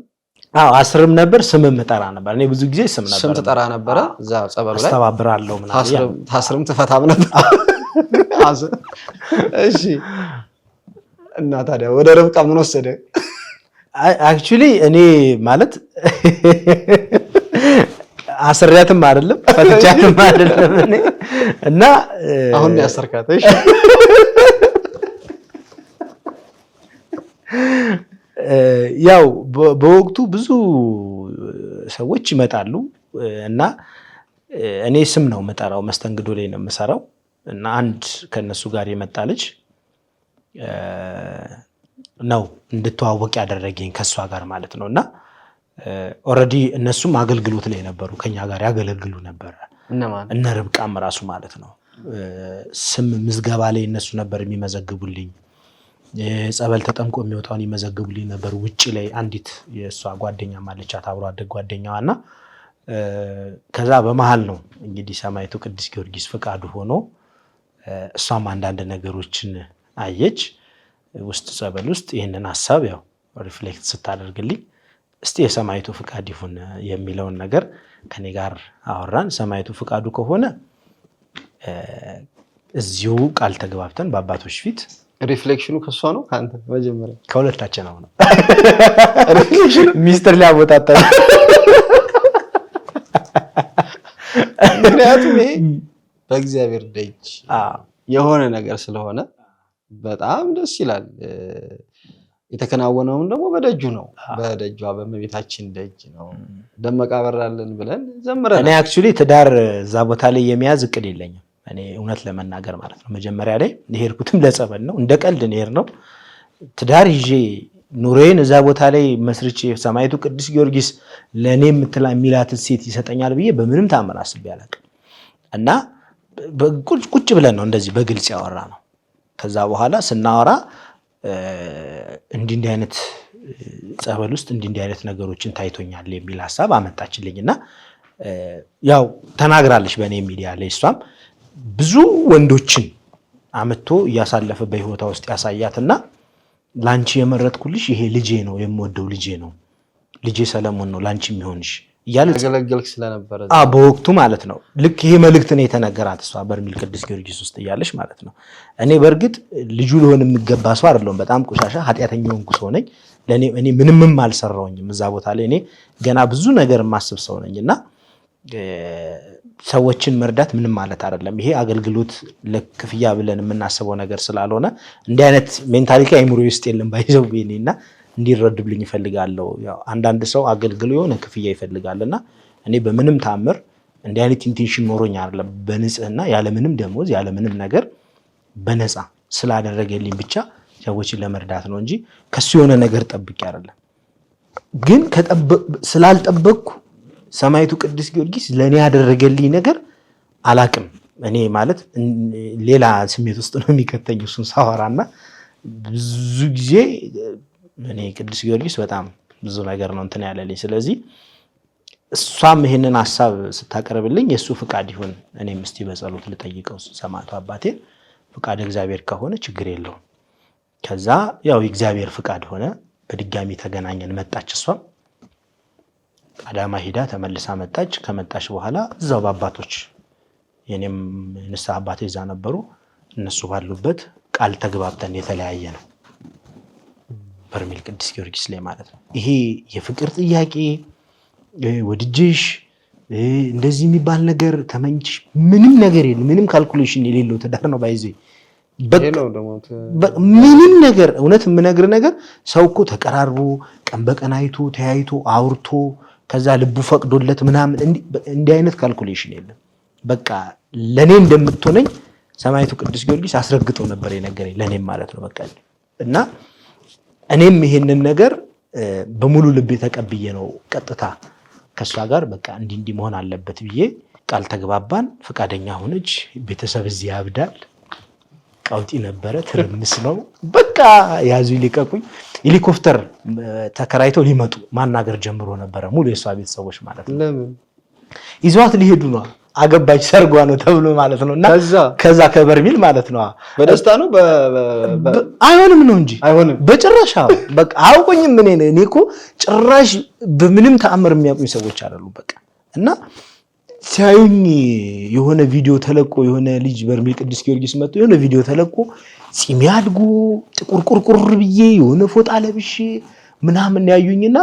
አዎ አስርም ነበር፣ ስምም ጠራ ነበር። እኔ ብዙ ጊዜ ስም ትጠራ ነበረ እዛ ጸበሉ ላይ አስተባብራለሁ ምናምን። ታስርም ትፈታም ነበር። እሺ እና ታዲያ ወደ ርብቃ ምን ወሰደ? አክቹሊ እኔ ማለት አስሪያትም አይደለም ፈትቻትም አይደለም እኔ እና አሁን ያሰርካት። እሺ ያው በወቅቱ ብዙ ሰዎች ይመጣሉ እና እኔ ስም ነው የምጠራው፣ መስተንግዶ ላይ ነው የምሰራው እና አንድ ከነሱ ጋር የመጣ ልጅ ነው እንድተዋወቅ ያደረገኝ ከሷ ጋር ማለት ነው። እና ኦልሬዲ እነሱም አገልግሎት ላይ ነበሩ፣ ከኛ ጋር ያገለግሉ ነበረ። እነ ርብቃም ራሱ ማለት ነው። ስም ምዝገባ ላይ እነሱ ነበር የሚመዘግቡልኝ። ጸበል ተጠምቆ የሚወጣውን ይመዘግቡልኝ ነበር። ውጪ ላይ አንዲት የእሷ ጓደኛ ማለቻት አብሮ አደግ ጓደኛዋ እና ከዛ በመሃል ነው እንግዲህ ሰማዕቱ ቅዱስ ጊዮርጊስ ፍቃዱ ሆኖ እሷም አንዳንድ ነገሮችን አየች ውስጥ ጸበል ውስጥ ይህንን ሀሳብ ያው ሪፍሌክት ስታደርግልኝ እስቲ የሰማዕቱ ፍቃድ ይሁን የሚለውን ነገር ከኔ ጋር አወራን። ሰማዕቱ ፍቃዱ ከሆነ እዚሁ ቃል ተግባብተን በአባቶች ፊት ሪፍሌክሽኑ ከሷ ነው ካንተ መጀመሪያ ከሁለታችን ነው ሪፍሌክሽኑ ሚስጥር ሊያወጣጣ ምክንያቱም ይሄ በእግዚአብሔር ደጅ የሆነ ነገር ስለሆነ በጣም ደስ ይላል። የተከናወነውም ደግሞ በደጁ ነው፣ በደጇ በእመቤታችን ደጅ ነው። ደመቃ በራልን ብለን ዘምረናል። እኔ አክቹሊ ትዳር እዛ ቦታ ላይ የሚያዝ እቅድ የለኝም እኔ እውነት ለመናገር ማለት ነው። መጀመሪያ ላይ የሄድኩትም ለጸበል ነው፣ እንደ ቀልድ ነው የሄድነው። ትዳር ይዤ ኑሮዬን እዛ ቦታ ላይ መስርቼ ሰማዕቱ ቅዱስ ጊዮርጊስ ለእኔ የሚላትን ሴት ይሰጠኛል ብዬ በምንም ታምር አስቤ አላውቅም። እና ቁጭ ብለን ነው እንደዚህ በግልጽ ያወራ ነው። ከዛ በኋላ ስናወራ እንዲህ አይነት ጸበል ውስጥ እንዲህ አይነት ነገሮችን ታይቶኛል የሚል ሀሳብ አመጣችልኝ እና ያው ተናግራለች በእኔ ሚዲያ ላይ። እሷም ብዙ ወንዶችን አመጥቶ እያሳለፈ በህይወቷ ውስጥ ያሳያትና ላንቺ የመረጥኩልሽ ይሄ ልጄ ነው፣ የምወደው ልጄ ነው፣ ልጄ ሰለሞን ነው ላንቺ የሚሆንሽ እያለ ተገለገልክ ስለነበረ በወቅቱ ማለት ነው። ልክ ይሄ መልእክት ነው የተነገራት እሷ በርሜል ቅዱስ ጊዮርጊስ ውስጥ እያለች ማለት ነው። እኔ በእርግጥ ልጁ ሊሆን የሚገባ ሰው አይደለሁም። በጣም ቆሻሻ ኃጢአተኛው እንኩ ሰው ነኝ። እኔ ምንምም አልሰራውኝም እዛ ቦታ ላይ። እኔ ገና ብዙ ነገር የማስብ ሰው ነኝና ሰዎችን መርዳት ምንም ማለት አይደለም። ይሄ አገልግሎት ለክፍያ ብለን የምናስበው ነገር ስላልሆነ እንዲህ አይነት ሜንታሊቲ አይምሮ ውስጥ የለም ባይዘው ቤኔና እንዲረዱልኝ ይፈልጋለሁ። ያው አንዳንድ ሰው አገልግሎ የሆነ ክፍያ ይፈልጋልና እኔ በምንም ታምር እንዲህ አይነት ኢንቴንሽን ኖሮኝ አይደለም። በንጽህና ያለምንም ደሞዝ ያለምንም ነገር በነፃ ስላደረገልኝ ብቻ ሰዎችን ለመርዳት ነው እንጂ ከሱ የሆነ ነገር ጠብቄ አይደለም። ግን ስላልጠበቅኩ ሰማዕቱ ቅዱስ ጊዮርጊስ ለእኔ ያደረገልኝ ነገር አላቅም። እኔ ማለት ሌላ ስሜት ውስጥ ነው የሚከተኝ እሱን ሳወራና ብዙ ጊዜ እኔ ቅዱስ ጊዮርጊስ በጣም ብዙ ነገር ነው እንትን ያለልኝ። ስለዚህ እሷም ይሄንን ሐሳብ ስታቀርብልኝ የሱ ፍቃድ ይሁን እኔም እስቲ በጸሎት ልጠይቀው ሰማዕቱ አባቴ ፍቃድ እግዚአብሔር ከሆነ ችግር የለውም። ከዛ ያው የእግዚአብሔር ፍቃድ ሆነ። በድጋሚ ተገናኘን። መጣች እሷም አዳማ ሄዳ ተመልሳ መጣች። ከመጣች በኋላ እዛው በአባቶች የኔም ንስሐ አባቴ እዛ ነበሩ። እነሱ ባሉበት ቃል ተግባብተን የተለያየ ነው በርሜል ቅዱስ ጊዮርጊስ ላይ ማለት ነው። ይሄ የፍቅር ጥያቄ ወድጄሽ እንደዚህ የሚባል ነገር ተመኝሽ ምንም ነገር የለም። ምንም ካልኩሌሽን የሌለው ትዳር ነው ባይዘ ምንም ነገር እውነት የምነግር ነገር ሰው እኮ ተቀራርቦ ቀን በቀን አይቶ ተያይቶ አውርቶ ከዛ ልቡ ፈቅዶለት ምናምን እንዲህ አይነት ካልኩሌሽን የለም። በቃ ለኔ እንደምትሆነኝ ሰማዕቱ ቅዱስ ጊዮርጊስ አስረግጠው ነበር የነገረኝ ለኔም ማለት ነው። በቃ እና እኔም ይሄንን ነገር በሙሉ ልቤ ተቀብዬ ነው ቀጥታ ከሷ ጋር በቃ እንዲህ መሆን አለበት ብዬ ቃል ተግባባን። ፈቃደኛ ሆነች። ቤተሰብ እዚህ ያብዳል። ቀውጢ ነበረ፣ ትርምስ ነው። በቃ ያዙ ይልቀቁኝ። ሄሊኮፕተር ተከራይተው ሊመጡ ማናገር ጀምሮ ነበረ ሙሉ የሷ ቤተሰቦች ማለት ነው። ለምን ይዟት ሊሄዱ ነው? አገባች ሰርጓ ነው ተብሎ ማለት ነውና ከዛ ከበርሜል ማለት ነው። በደስታ ነው አይሆንም ነው እንጂ አይሆንም በጭራሽ። በቃ አውቁኝም እኔ እኮ ጭራሽ በምንም ተአምር የሚያውቁኝ ሰዎች አይደሉ። በቃ እና ሲያዩኝ የሆነ ቪዲዮ ተለቆ የሆነ ልጅ በርሜል ቅዱስ ጊዮርጊስ መጥቶ የሆነ ቪዲዮ ተለቆ ጺም ያድጉ ጥቁር ቁርቁር ብዬ የሆነ ፎጣ ለብሼ ምናምን ያዩኝና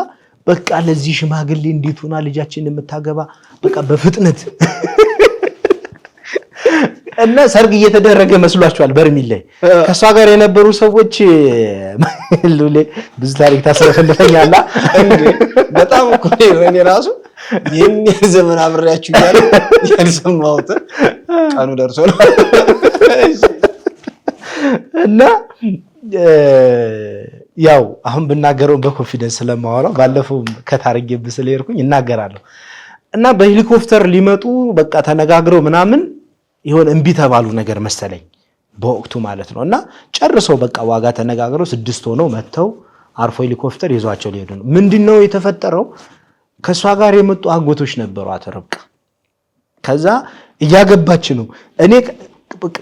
በቃ ለዚህ ሽማግሌ እንዴት ሆና ልጃችንን የምታገባ በቃ በፍጥነት እና ሰርግ እየተደረገ መስሏቸዋል። በርሜል ላይ ከሷ ጋር የነበሩ ሰዎች ሉሌ ብዙ ታሪክ ታስረፈልፈኛላ በጣም እኮ እኔ ራሱ ይሄን ዘመን አብሬያችሁ ያልሰማሁት ቀኑ ደርሶ ነው እና ያው አሁን ብናገረው በኮንፊደንስ ስለማወራው ባለፈው ከታርጌብ ስለሄድኩኝ እናገራለሁ። እና በሄሊኮፕተር ሊመጡ በቃ ተነጋግረው ምናምን ይሆን እንቢ ተባሉ ነገር መሰለኝ በወቅቱ ማለት ነው። እና ጨርሰው በቃ ዋጋ ተነጋግረው 6 ሆነው መተው አርፎ ሄሊኮፕተር ይዟቸው ሊሄዱ ነው። ምንድነው የተፈጠረው? ከሷ ጋር የመጡ አጎቶች ነበሩ አተረብቃ። ከዛ እያገባች ነው። እኔ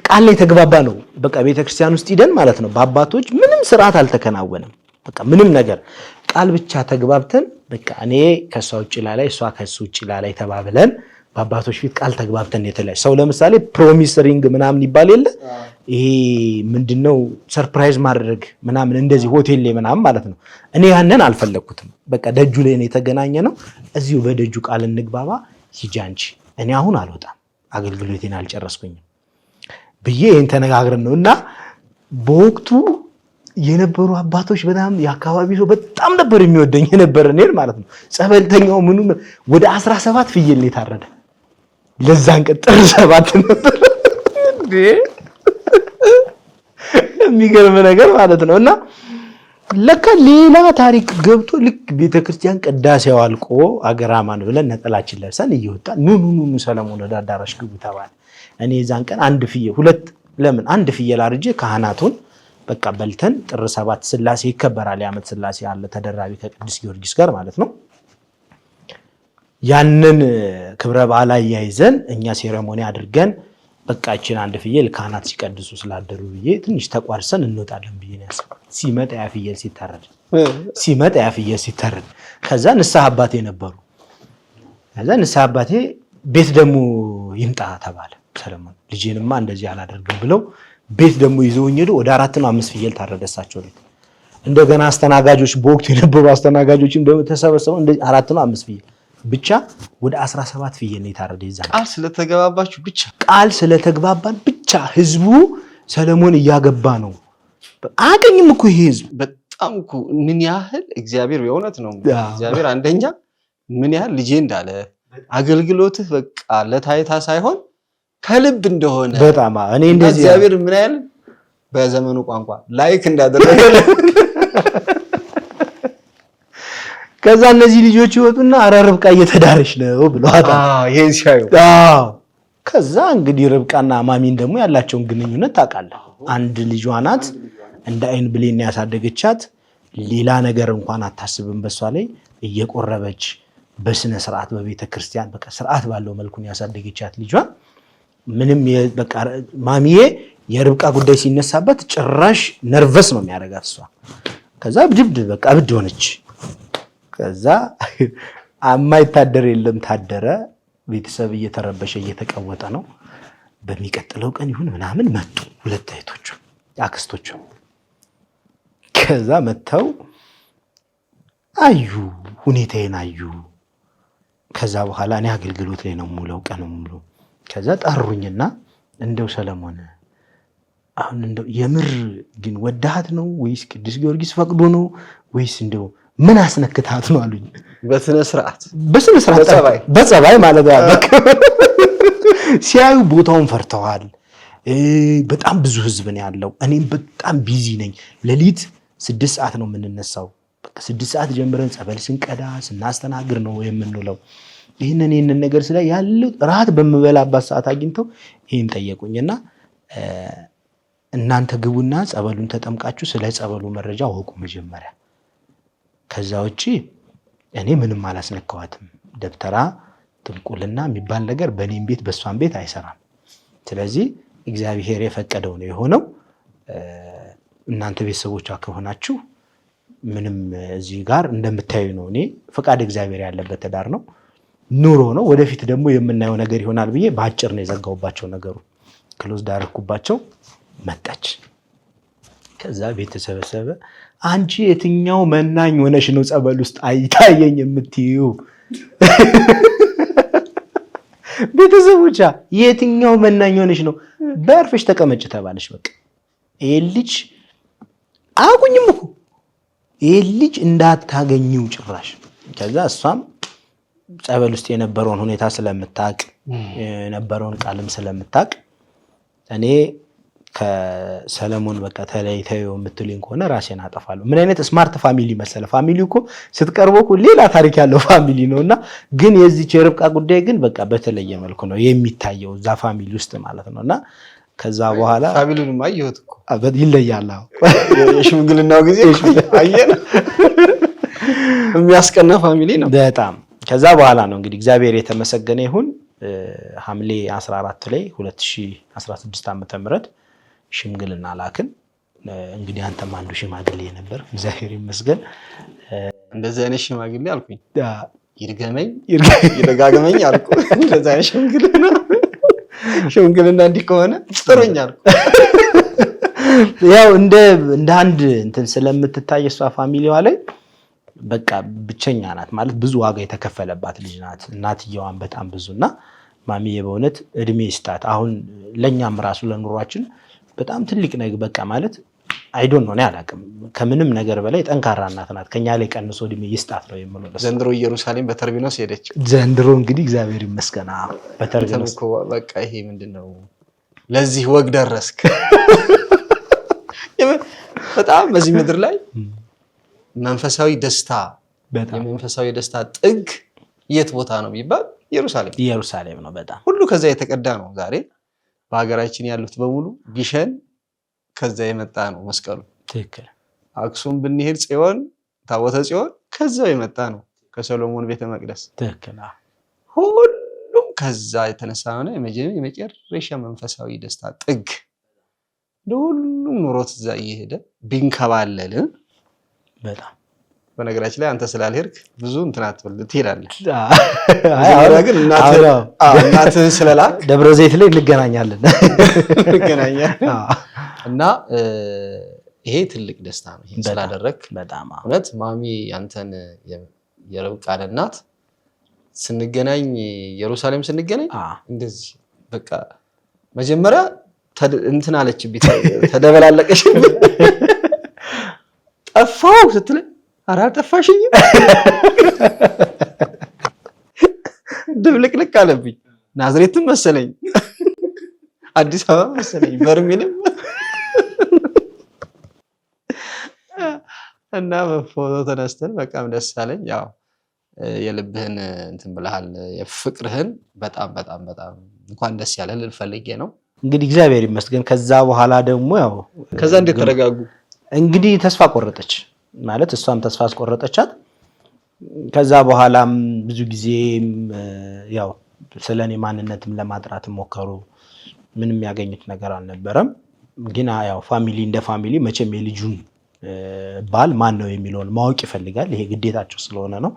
ቃል ላይ ተግባባ ነው በቃ ቤተክርስቲያን ውስጥ ሂደን ማለት ነው። በአባቶች ምንም ስርዓት አልተከናወነም። በቃ ምንም ነገር ቃል ብቻ ተግባብተን በቃ እኔ ከሷ ውጭ ላይ እሷ ከሱ ውጭ ላይ ተባብለን በአባቶች ፊት ቃል ተግባብተን የተለያየ ሰው ለምሳሌ ፕሮሚስ ሪንግ ምናምን ይባል የለ ይሄ ምንድነው ሰርፕራይዝ ማድረግ ምናምን እንደዚህ ሆቴል ላይ ምናምን ማለት ነው። እኔ ያንን አልፈለኩትም። በቃ ደጁ ላይ ነው የተገናኘ ነው። እዚሁ በደጁ ቃል እንግባባ ሂጂ አንቺ እኔ አሁን አልወጣም አገልግሎቴን አልጨረስኩኝም ብዬ ይሄን ተነጋግረን ነው። እና በወቅቱ የነበሩ አባቶች በጣም የአካባቢ ሰው በጣም ነበር የሚወደኝ የነበረ እኔን ማለት ነው። ጸበልተኛው ምኑ ወደ 17 ፍየል ነው የታረደ ለዛን ቀን ጥር 7 ነበር እንዴ የሚገርም ነገር ማለት ነው። እና ለካ ሌላ ታሪክ ገብቶ ልክ ቤተክርስቲያን ቅዳሴው አልቆ አገራማን ብለን ነጠላችን ለብሰን እየወጣን ኑ ሰለሞን ወደ አዳራሽ ግቡ ተባለ። እኔ ዛን ቀን አንድ ፍየል አርጄ ካህናቱን በቃ በልተን ጥር 7 ስላሴ ይከበራል። የዓመት ስላሴ አለ ተደራቢ ከቅዱስ ጊዮርጊስ ጋር ማለት ነው። ያንን ክብረ በዓል ያይዘን እኛ ሴሬሞኒ አድርገን በቃ እቺን አንድ ፍየል ካህናት ሲቀድሱ ስላደሩ ብዬ ትንሽ ተቋርሰን እንወጣለን ብዬ ነው ያሰብኩት። ሲመጣ ያ ፍየል ሲታረድ ከዛ ንስሐ አባቴ ነበሩ። ከዛ ንስሐ አባቴ ቤት ደግሞ ይምጣ ተባለ። ሰለሞን ልጄንማ እንደዚህ አላደርግም ብለው ቤት ደግሞ ይዘውኝ ሄዱ። ወደ 4 ነው 5 ፍየል ታረደሳቸው ቤት። እንደገና አስተናጋጆች በወቅቱ የነበሩ አስተናጋጆችም ደግሞ ተሰበሰበው እንደዚህ 4 ነው 5 ፍየል ብቻ ወደ 17 ፍየል ነው የታረደ። ይዛል ቃል ስለተግባባን ብቻ ህዝቡ ሰለሞን እያገባ ነው። አቀኝም እኮ ይሄ ህዝብ በጣም እኮ ምን ያህል እግዚአብሔር የእውነት ነው። እግዚአብሔር አንደኛ ምን ያህል ልጄ እንዳለ አገልግሎትህ በቃ ለታይታ ሳይሆን ከልብ እንደሆነ በጣም እኔ እንደዚህ እግዚአብሔር ምን ያህል በዘመኑ ቋንቋ ላይክ እንዳደረገ ከዛ እነዚህ ልጆች ይወጡና አረ ርብቃ እየተዳረች ነው ብለዋታ። ይሄን ሲያዩ ከዛ እንግዲህ ርብቃና ማሚን ደግሞ ያላቸውን ግንኙነት ታውቃለህ። አንድ ልጇ ናት እንደ አይን ብሌን ያሳደገቻት። ሌላ ነገር እንኳን አታስብም በሷ ላይ እየቆረበች በስነ ስርዓት በቤተ ክርስቲያን በቃ ስርዓት ባለው መልኩ ነው ያሳደገቻት ልጇን። ምንም በቃ ማሚዬ የርብቃ ጉዳይ ሲነሳበት ጭራሽ ነርቨስ ነው የሚያደርጋት እሷ። ከዛ ብድብድ በቃ እብድ ሆነች። ከዛ የማይታደር የለም ታደረ። ቤተሰብ እየተረበሸ እየተቀወጠ ነው። በሚቀጥለው ቀን ይሁን ምናምን መጡ ሁለት እህቶቹ አክስቶቹ። ከዛ መተው አዩ ሁኔታዬን አዩ። ከዛ በኋላ እኔ አገልግሎት ላይ ነው ሙሉ ቀን ሙሉ። ከዛ ጠሩኝና እንደው ሰለሞን አሁን እንደው የምር ግን ወዳሃት ነው ወይስ ቅዱስ ጊዮርጊስ ፈቅዶ ነው ወይስ እንደው ምን አስነክታት ነው አሉኝ። በስነ ስርዓት በጸባይ ማለት ነው። ሲያዩ ቦታውን ፈርተዋል። በጣም ብዙ ህዝብ ነው ያለው። እኔም በጣም ቢዚ ነኝ። ሌሊት 6 ሰዓት ነው የምንነሳው። በቃ 6 ሰዓት ጀምረን ጸበል ስንቀዳ ስናስተናግር ነው የምንውለው። ይህንን ነገር ስለ ያለው ራት በምበላባት ሰዓት አግኝተው ይህን ጠየቁኝና እናንተ ግቡና ጸበሉን ተጠምቃችሁ ስለ ጸበሉ መረጃ ወቁ መጀመሪያ። ከዛ ውጪ እኔ ምንም አላስነካዋትም። ደብተራ ጥንቁልና የሚባል ነገር በእኔም ቤት በእሷም ቤት አይሰራም። ስለዚህ እግዚአብሔር የፈቀደው ነው የሆነው። እናንተ ቤተሰቦቿ ከሆናችሁ ምንም እዚህ ጋር እንደምታዩ ነው። እኔ ፈቃድ እግዚአብሔር ያለበት ትዳር ነው፣ ኑሮ ነው። ወደፊት ደግሞ የምናየው ነገር ይሆናል ብዬ በአጭር ነው የዘጋውባቸው ነገሩ። ክሎዝ ዳርኩባቸው። መጣች። ከዛ ቤት ተሰበሰበ። አንቺ የትኛው መናኝ ሆነሽ ነው ጸበል ውስጥ አይታየኝ የምትይው? ቤተሰቦቿ የትኛው መናኝ ሆነሽ ነው? በርፈሽ ተቀመጭ ተባለሽ። በቃ ይሄ ልጅ አቁኝም እኮ ይሄ ልጅ እንዳታገኙ ጭራሽ። ከዛ እሷም ጸበል ውስጥ የነበረውን ሁኔታ ስለምታቅ የነበረውን ቃልም ስለምታቅ እኔ ከሰለሞን በቃ ተለይተው የምትሉኝ ከሆነ ራሴን አጠፋለሁ። ምን አይነት ስማርት ፋሚሊ መሰለ። ፋሚሊ እኮ ስትቀርበው እኮ ሌላ ታሪክ ያለው ፋሚሊ ነውና፣ ግን የዚህ የርብቃ ጉዳይ ግን በቃ በተለየ መልኩ ነው የሚታየው እዛ ፋሚሊ ውስጥ ማለት ነውና ከዛ በኋላ ፋሚሊውን ማየሁት እኮ ይለያል። የሽምግልናው ጊዜ አየን። የሚያስቀና ፋሚሊ ነው በጣም። ከዛ በኋላ ነው እንግዲህ እግዚአብሔር የተመሰገነ ይሁን ሐምሌ 14 ላይ 2016 ዓ.ም ሽምግልና ላክን። እንግዲህ አንተም አንዱ ሽማግሌ ነበር፣ እግዚአብሔር ይመስገን። እንደዚህ አይነት ሽማግሌ አልኩኝ ይርገመኝ ይረጋገመኝ አልኩ። እንደዚህ አይነት ሽምግልና እንዲህ ከሆነ ጥሩኝ አልኩ። ያው እንደ አንድ እንትን ስለምትታይ እሷ ፋሚሊዋ ላይ በቃ ብቸኛ ናት ማለት ብዙ ዋጋ የተከፈለባት ልጅ ናት። እናትየዋን በጣም ብዙና ማሚዬ በእውነት እድሜ ይስጣት። አሁን ለኛም ራሱ ለኑሯችን በጣም ትልቅ ነገር በቃ ማለት አይዶን ነው ያላቅም። ከምንም ነገር በላይ ጠንካራ እናት ናት። ከኛ ላይ ቀንሶ እድሜ ይስጣት ነው የምለው። ዘንድሮ ኢየሩሳሌም በተርቢኖስ ሄደች። ዘንድሮ እንግዲህ እግዚአብሔር ይመስገን በተርቢኖስ በቃ ይሄ ምንድነው ለዚህ ወግ ደረስክ። በጣም በዚህ ምድር ላይ መንፈሳዊ ደስታ የመንፈሳዊ ደስታ ጥግ የት ቦታ ነው ቢባል ኢየሩሳሌም ነው። በጣም ሁሉ ከዛ የተቀዳ ነው። ዛሬ በሀገራችን ያሉት በሙሉ ግሸን ከዛ የመጣ ነው መስቀሉ። ትክክል። አክሱም ብንሄድ ጽዮን ታቦተ ጽዮን ከዛው የመጣ ነው ከሰሎሞን ቤተ መቅደስ። ትክክል። ሁሉም ከዛ የተነሳ ነው። የመጨረሻ መንፈሳዊ ደስታ ጥግ ለሁሉም ኑሮት እዛ እየሄደ ቢንከባለል በጣም በነገራችን ላይ አንተ ስላልሄድክ ብዙ እንትናት ትሄዳለህ። ግን እናትህን ስለላክ ደብረ ዘይት ላይ እንገናኛለን እና ይሄ ትልቅ ደስታ ነው። ይሄን ስላደረክ በጣም እውነት ማሚ አንተን የርብቃን እናት ስንገናኝ ኢየሩሳሌም ስንገናኝ እንደዚህ በቃ መጀመሪያ እንትን አለችብኝ፣ ተደበላለቀሽ ጠፋው ስትል ኧረ አልጠፋሽኝም ድብልቅልቅ አለብኝ። ናዝሬትም መሰለኝ አዲስ አበባ መሰለኝ በርሜልም እና በፎቶ ተነስተን በቃም ደስ አለኝ። ያው የልብህን እንትን ብለሃል፣ የፍቅርህን በጣም በጣም በጣም እንኳን ደስ ያለህ ልል ፈልጌ ነው። እንግዲህ እግዚአብሔር ይመስገን። ከዛ በኋላ ደግሞ ያው ከዛ እንዴት ተረጋጉ? እንግዲህ ተስፋ ቆረጠች ማለት እሷም ተስፋ አስቆረጠቻት። ከዛ በኋላም ብዙ ጊዜ ያው ስለኔ ማንነትም ለማጥራት ሞከሩ። ምንም ያገኙት ነገር አልነበረም። ግን ያው ፋሚሊ እንደ ፋሚሊ መቼም የልጁን ባል ማን ነው የሚለውን ማወቅ ይፈልጋል። ይሄ ግዴታቸው ስለሆነ ነው።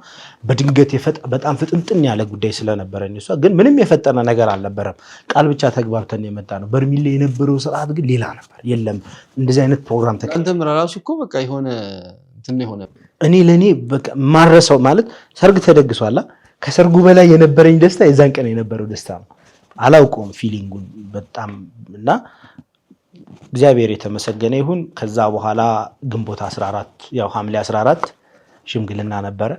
በድንገት በጣም ፍጥንጥን ያለ ጉዳይ ስለነበረ እሷ ግን ምንም የፈጠነ ነገር አልነበረም። ቃል ብቻ ተግባብተን የመጣ ነው። በርሚል ላይ የነበረው ስርዓት ግን ሌላ ነበር። የለም እንደዚህ አይነት ፕሮግራም አንተም ራሱ እኮ በቃ የሆነ እንትን የሆነ እኔ ለኔ በቃ ማረሰው ማለት ሰርግ ተደግሷላ። ከሰርጉ በላይ የነበረኝ ደስታ የዛን ቀን የነበረው ደስታ ነው። አላውቀውም ፊሊንጉን በጣም እና እግዚአብሔር የተመሰገነ ይሁን። ከዛ በኋላ ግንቦት 14 ያው ሐምሌ 14 ሽምግልና ነበረ።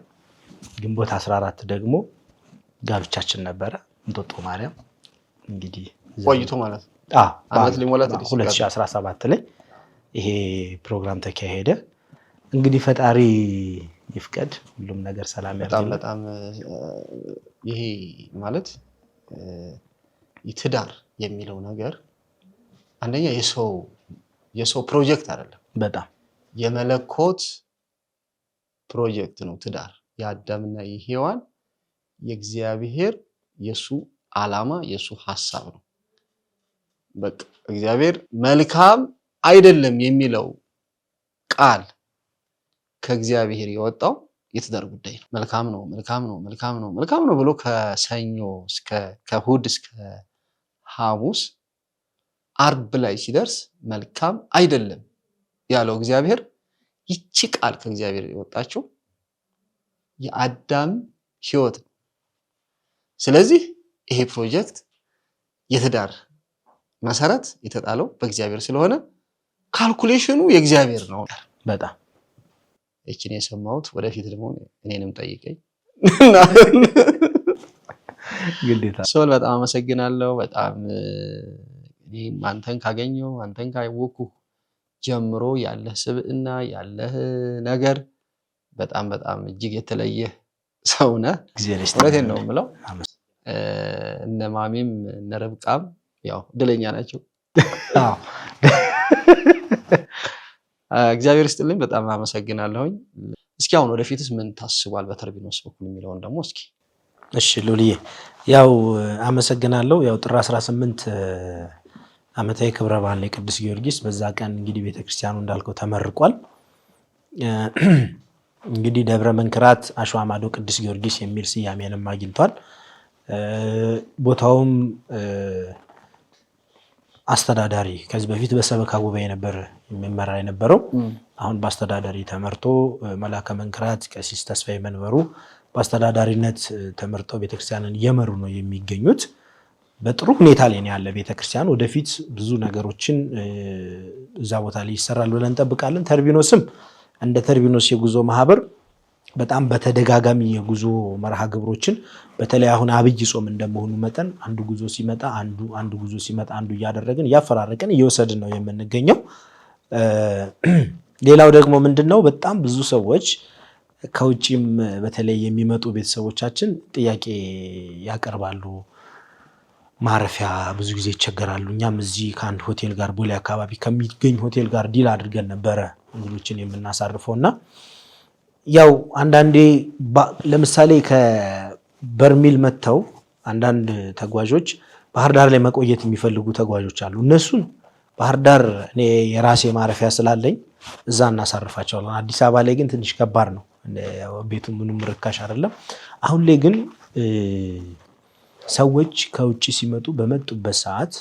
ግንቦት 14 ደግሞ ጋብቻችን ነበረ እንጦጦ ማርያም። እንግዲህ ቆይቶ ማለት አመት ሊሞላት 2017 ላይ ይሄ ፕሮግራም ተካሄደ። እንግዲህ ፈጣሪ ይፍቀድ፣ ሁሉም ነገር ሰላም ያድርግ። በጣም ይሄ ማለት ትዳር የሚለው ነገር አንደኛ የሰው ፕሮጀክት አይደለም፣ በጣም የመለኮት ፕሮጀክት ነው ትዳር። የአዳምና የሔዋን የእግዚአብሔር የሱ ዓላማ የሱ ሐሳብ ነው። በቃ እግዚአብሔር መልካም አይደለም የሚለው ቃል ከእግዚአብሔር የወጣው የትዳር ጉዳይ ነው። መልካም ነው መልካም ነው መልካም ነው መልካም ነው ብሎ ከሰኞ ከእሑድ እስከ ሐሙስ አርብ ላይ ሲደርስ መልካም አይደለም ያለው እግዚአብሔር፣ ይቺ ቃል ከእግዚአብሔር የወጣችው የአዳም ሕይወት ነው። ስለዚህ ይሄ ፕሮጀክት የትዳር መሰረት የተጣለው በእግዚአብሔር ስለሆነ ካልኩሌሽኑ የእግዚአብሔር ነው። በጣም እቺን የሰማሁት ወደፊት ደግሞ እኔንም ጠይቀኝ ግዴታ። ሶል በጣም አመሰግናለሁ። በጣም አንተን ካገኘሁ አንተን ካወኩ ጀምሮ ያለህ ስብዕና ያለህ ነገር በጣም በጣም እጅግ የተለየ ሰው ነህ። እውነቴን ነው የምለው። እነ ማሚም እነ ርብቃም ያው እድለኛ ናቸው። እግዚአብሔር ይስጥልኝ። በጣም አመሰግናለሁኝ። እስኪ አሁን ወደፊትስ ምን ታስቧል በተርቢኖስ በኩል የሚለውን ደግሞ እስኪ። እሺ ሉልዬ፣ ያው አመሰግናለሁ። ያው ጥር 18 ዓመታዊ ክብረ በዓል ቅዱስ ጊዮርጊስ፣ በዛ ቀን እንግዲህ ቤተክርስቲያኑ እንዳልከው ተመርቋል። እንግዲህ ደብረ መንክራት አሸዋ ማዶ ቅዱስ ጊዮርጊስ የሚል ስያሜንም አግኝቷል። ቦታውም አስተዳዳሪ ከዚህ በፊት በሰበካ ጉባኤ ነበር የሚመራ የነበረው። አሁን በአስተዳዳሪ ተመርቶ መላከ መንክራት ቀሲስ ተስፋዬ መንበሩ በአስተዳዳሪነት ተመርጠው ቤተክርስቲያንን እየመሩ ነው የሚገኙት። በጥሩ ሁኔታ ላይ ያለ ቤተክርስቲያን ወደፊት ብዙ ነገሮችን እዛ ቦታ ላይ ይሰራል ብለን እንጠብቃለን። ተርቢኖስም እንደ ተርቢኖስ የጉዞ ማህበር በጣም በተደጋጋሚ የጉዞ መርሃ ግብሮችን በተለይ አሁን አብይ ጾም እንደመሆኑ መጠን አንዱ ጉዞ ሲመጣ አንዱ ጉዞ ሲመጣ አንዱ እያደረግን እያፈራረቅን እየወሰድን ነው የምንገኘው። ሌላው ደግሞ ምንድነው በጣም ብዙ ሰዎች ከውጪም በተለይ የሚመጡ ቤተሰቦቻችን ጥያቄ ያቀርባሉ። ማረፊያ ብዙ ጊዜ ይቸገራሉ። እኛም እዚህ ከአንድ ሆቴል ጋር ቦሌ አካባቢ ከሚገኝ ሆቴል ጋር ዲል አድርገን ነበረ እንግዶችን የምናሳርፈውና ያው አንዳንዴ ለምሳሌ ከበርሚል መጥተው አንዳንድ ተጓዦች ባህር ዳር ላይ መቆየት የሚፈልጉ ተጓዦች አሉ። እነሱን ባህር ዳር እኔ የራሴ ማረፊያ ስላለኝ እዛ እናሳርፋቸዋለን። አዲስ አበባ ላይ ግን ትንሽ ከባድ ነው፣ ቤቱ ምንም ርካሽ አይደለም። አሁን ላይ ግን ሰዎች ከውጭ ሲመጡ በመጡበት ሰዓት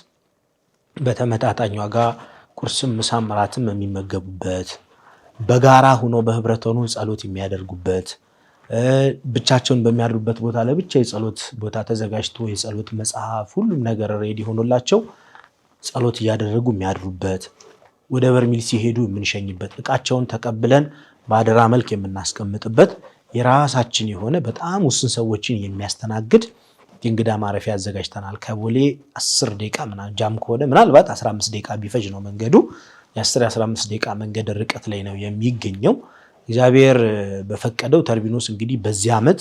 በተመጣጣኝ ዋጋ ቁርስም ምሳም እራትም የሚመገቡበት፣ በጋራ ሆኖ በህብረት ሆኖ ጸሎት የሚያደርጉበት፣ ብቻቸውን በሚያድሩበት ቦታ ለብቻ የጸሎት ቦታ ተዘጋጅቶ የጸሎት መጽሐፍ ሁሉም ነገር ሬዲ ሆኖላቸው ጸሎት እያደረጉ የሚያድሩበት፣ ወደ በርሚል ሲሄዱ የምንሸኝበት፣ እቃቸውን ተቀብለን በአደራ መልክ የምናስቀምጥበት የራሳችን የሆነ በጣም ውስን ሰዎችን የሚያስተናግድ የእንግዳ ማረፊያ አዘጋጅተናል። ከቦሌ 10 ደቂቃ ምናምን ጃም ከሆነ ምናልባት 15 ደቂቃ ቢፈጅ ነው መንገዱ። የ10-15 ደቂቃ መንገድ ርቀት ላይ ነው የሚገኘው። እግዚአብሔር በፈቀደው ተርቢኖስ እንግዲህ በዚህ ዓመት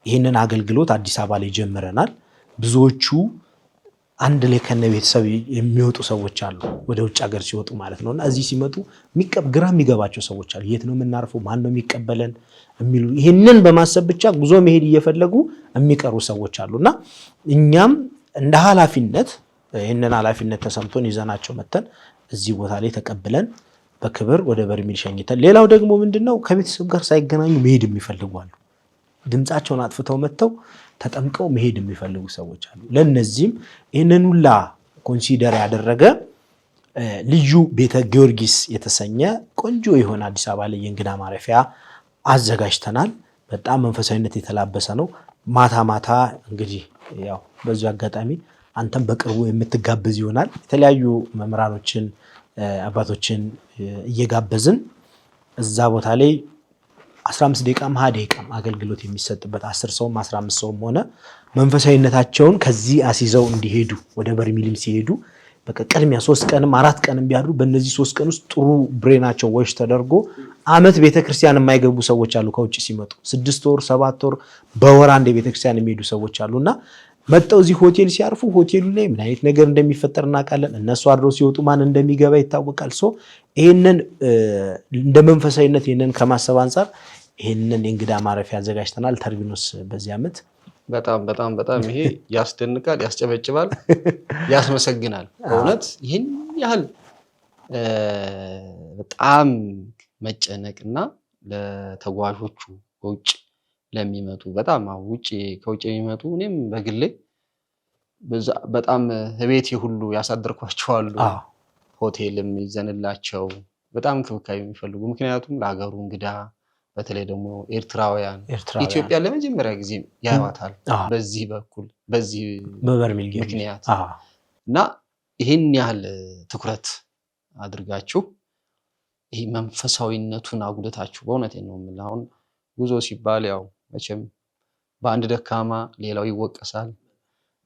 ይህንን አገልግሎት አዲስ አበባ ላይ ጀምረናል። ብዙዎቹ አንድ ላይ ከነ ቤተሰብ የሚወጡ ሰዎች አሉ፣ ወደ ውጭ ሀገር ሲወጡ ማለት ነውና እዚህ ሲመጡ ግራ የሚገባቸው ሰዎች አሉ። የት ነው የምናርፈው? ማን ነው የሚቀበለን? የሚሉ ይሄንን በማሰብ ብቻ ጉዞ መሄድ እየፈለጉ የሚቀሩ ሰዎች አሉና እኛም እንደ ኃላፊነት ይሄንን ኃላፊነት ተሰምቶን ይዘናቸው መተን እዚህ ቦታ ላይ ተቀብለን በክብር ወደ በርሜል ሸኝተን። ሌላው ደግሞ ምንድነው ከቤተሰብ ጋር ሳይገናኙ መሄድ የሚፈልጉ አሉ። ድምጻቸውን አጥፍተው መተው ተጠምቀው መሄድ የሚፈልጉ ሰዎች አሉ። ለነዚህም ይሄንን ሁላ ኮንሲደር ያደረገ ልዩ ቤተ ጊዮርጊስ የተሰኘ ቆንጆ የሆነ አዲስ አበባ ላይ የእንግዳ ማረፊያ አዘጋጅተናል። በጣም መንፈሳዊነት የተላበሰ ነው። ማታ ማታ እንግዲህ ያው በዚህ አጋጣሚ አንተም በቅርቡ የምትጋበዝ ይሆናል። የተለያዩ መምህራኖችን አባቶችን እየጋበዝን እዛ ቦታ ላይ 15 ደቂቃም 20 ደቂቃም አገልግሎት የሚሰጥበት 10 ሰውም 15 ሰውም ሆነ መንፈሳዊነታቸውን ከዚህ አስይዘው እንዲሄዱ ወደ በርሜልም ሲሄዱ በቃ ቅድሚያ 3 ቀንም 4 ቀንም ቢያድሩ በእነዚህ 3 ቀን ውስጥ ጥሩ ብሬናቸው ወሽ ተደርጎ አመት ቤተክርስቲያን የማይገቡ ሰዎች አሉ። ከውጭ ሲመጡ 6 ወር 7 ወር በወር አንድ ቤተክርስቲያን የሚሄዱ ሰዎች አሉና መጣው እዚህ ሆቴል ሲያርፉ ሆቴሉ ላይ ምን አይነት ነገር እንደሚፈጠር እናውቃለን። እነሱ አድረው ሲወጡ ማን እንደሚገባ ይታወቃል። ይሄንን እንደ መንፈሳዊነት ይሄንን ከማሰብ አንፃር ይሄንን የእንግዳ ማረፊያ አዘጋጅተናል። ተርቢኖስ በዚህ አመት በጣም ይሄ ያስደንቃል፣ ያስጨበጭባል፣ ያስመሰግናል። በእውነት ይሄን ያህል በጣም መጨነቅና ለተጓዦቹ ከውጭ ለሚመጡ በጣም ከውጭ የሚመጡ እኔም በግሌ በጣም ቤቴ ሁሉ ያሳደርኳቸዋሉ። ሆቴልም ይዘንላቸው በጣም እንክብካቤ የሚፈልጉ ምክንያቱም ለሀገሩ እንግዳ በተለይ ደግሞ ኤርትራውያን ኢትዮጵያ ለመጀመሪያ ጊዜ ያዩዋታል በዚህ በኩል በዚህ በበርሜል ምክንያት እና ይሄን ያህል ትኩረት አድርጋችሁ ይሄ መንፈሳዊነቱን አጉልታችሁ በእውነት ነው የምልህ። አሁን ጉዞ ሲባል ያው መቼም በአንድ ደካማ ሌላው ይወቀሳል፣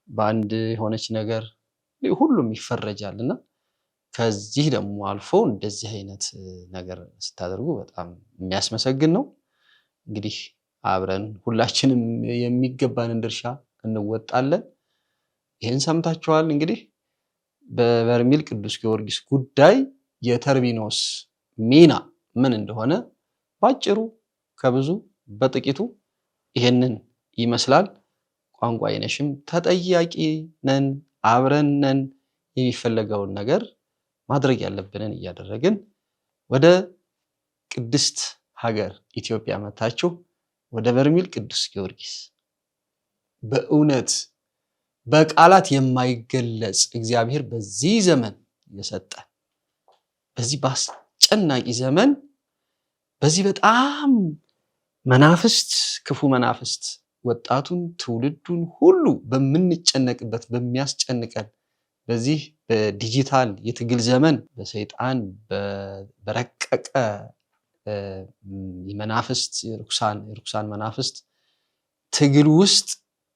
በአንድ የሆነች ነገር ሁሉም ይፈረጃል እና ከዚህ ደግሞ አልፎ እንደዚህ አይነት ነገር ስታደርጉ በጣም የሚያስመሰግን ነው። እንግዲህ አብረን ሁላችንም የሚገባንን ድርሻ እንወጣለን። ይህን ሰምታችኋል። እንግዲህ በበርሜል ቅዱስ ጊዮርጊስ ጉዳይ የተርቢኖስ ሚና ምን እንደሆነ ባጭሩ ከብዙ በጥቂቱ ይሄንን ይመስላል። ቋንቋ አይነሽም ተጠያቂ ነን፣ አብረን ነን። የሚፈለገውን ነገር ማድረግ ያለብንን እያደረግን ወደ ቅድስት ሀገር ኢትዮጵያ መታችሁ ወደ በርሜል ቅዱስ ጊዮርጊስ በእውነት በቃላት የማይገለጽ እግዚአብሔር በዚህ ዘመን የሰጠ በዚህ በአስጨናቂ ዘመን በዚህ በጣም መናፍስት ክፉ መናፍስት ወጣቱን ትውልዱን ሁሉ በምንጨነቅበት በሚያስጨንቀን በዚህ በዲጂታል የትግል ዘመን በሰይጣን በረቀቀ የመናፍስት የርኩሳን መናፍስት ትግል ውስጥ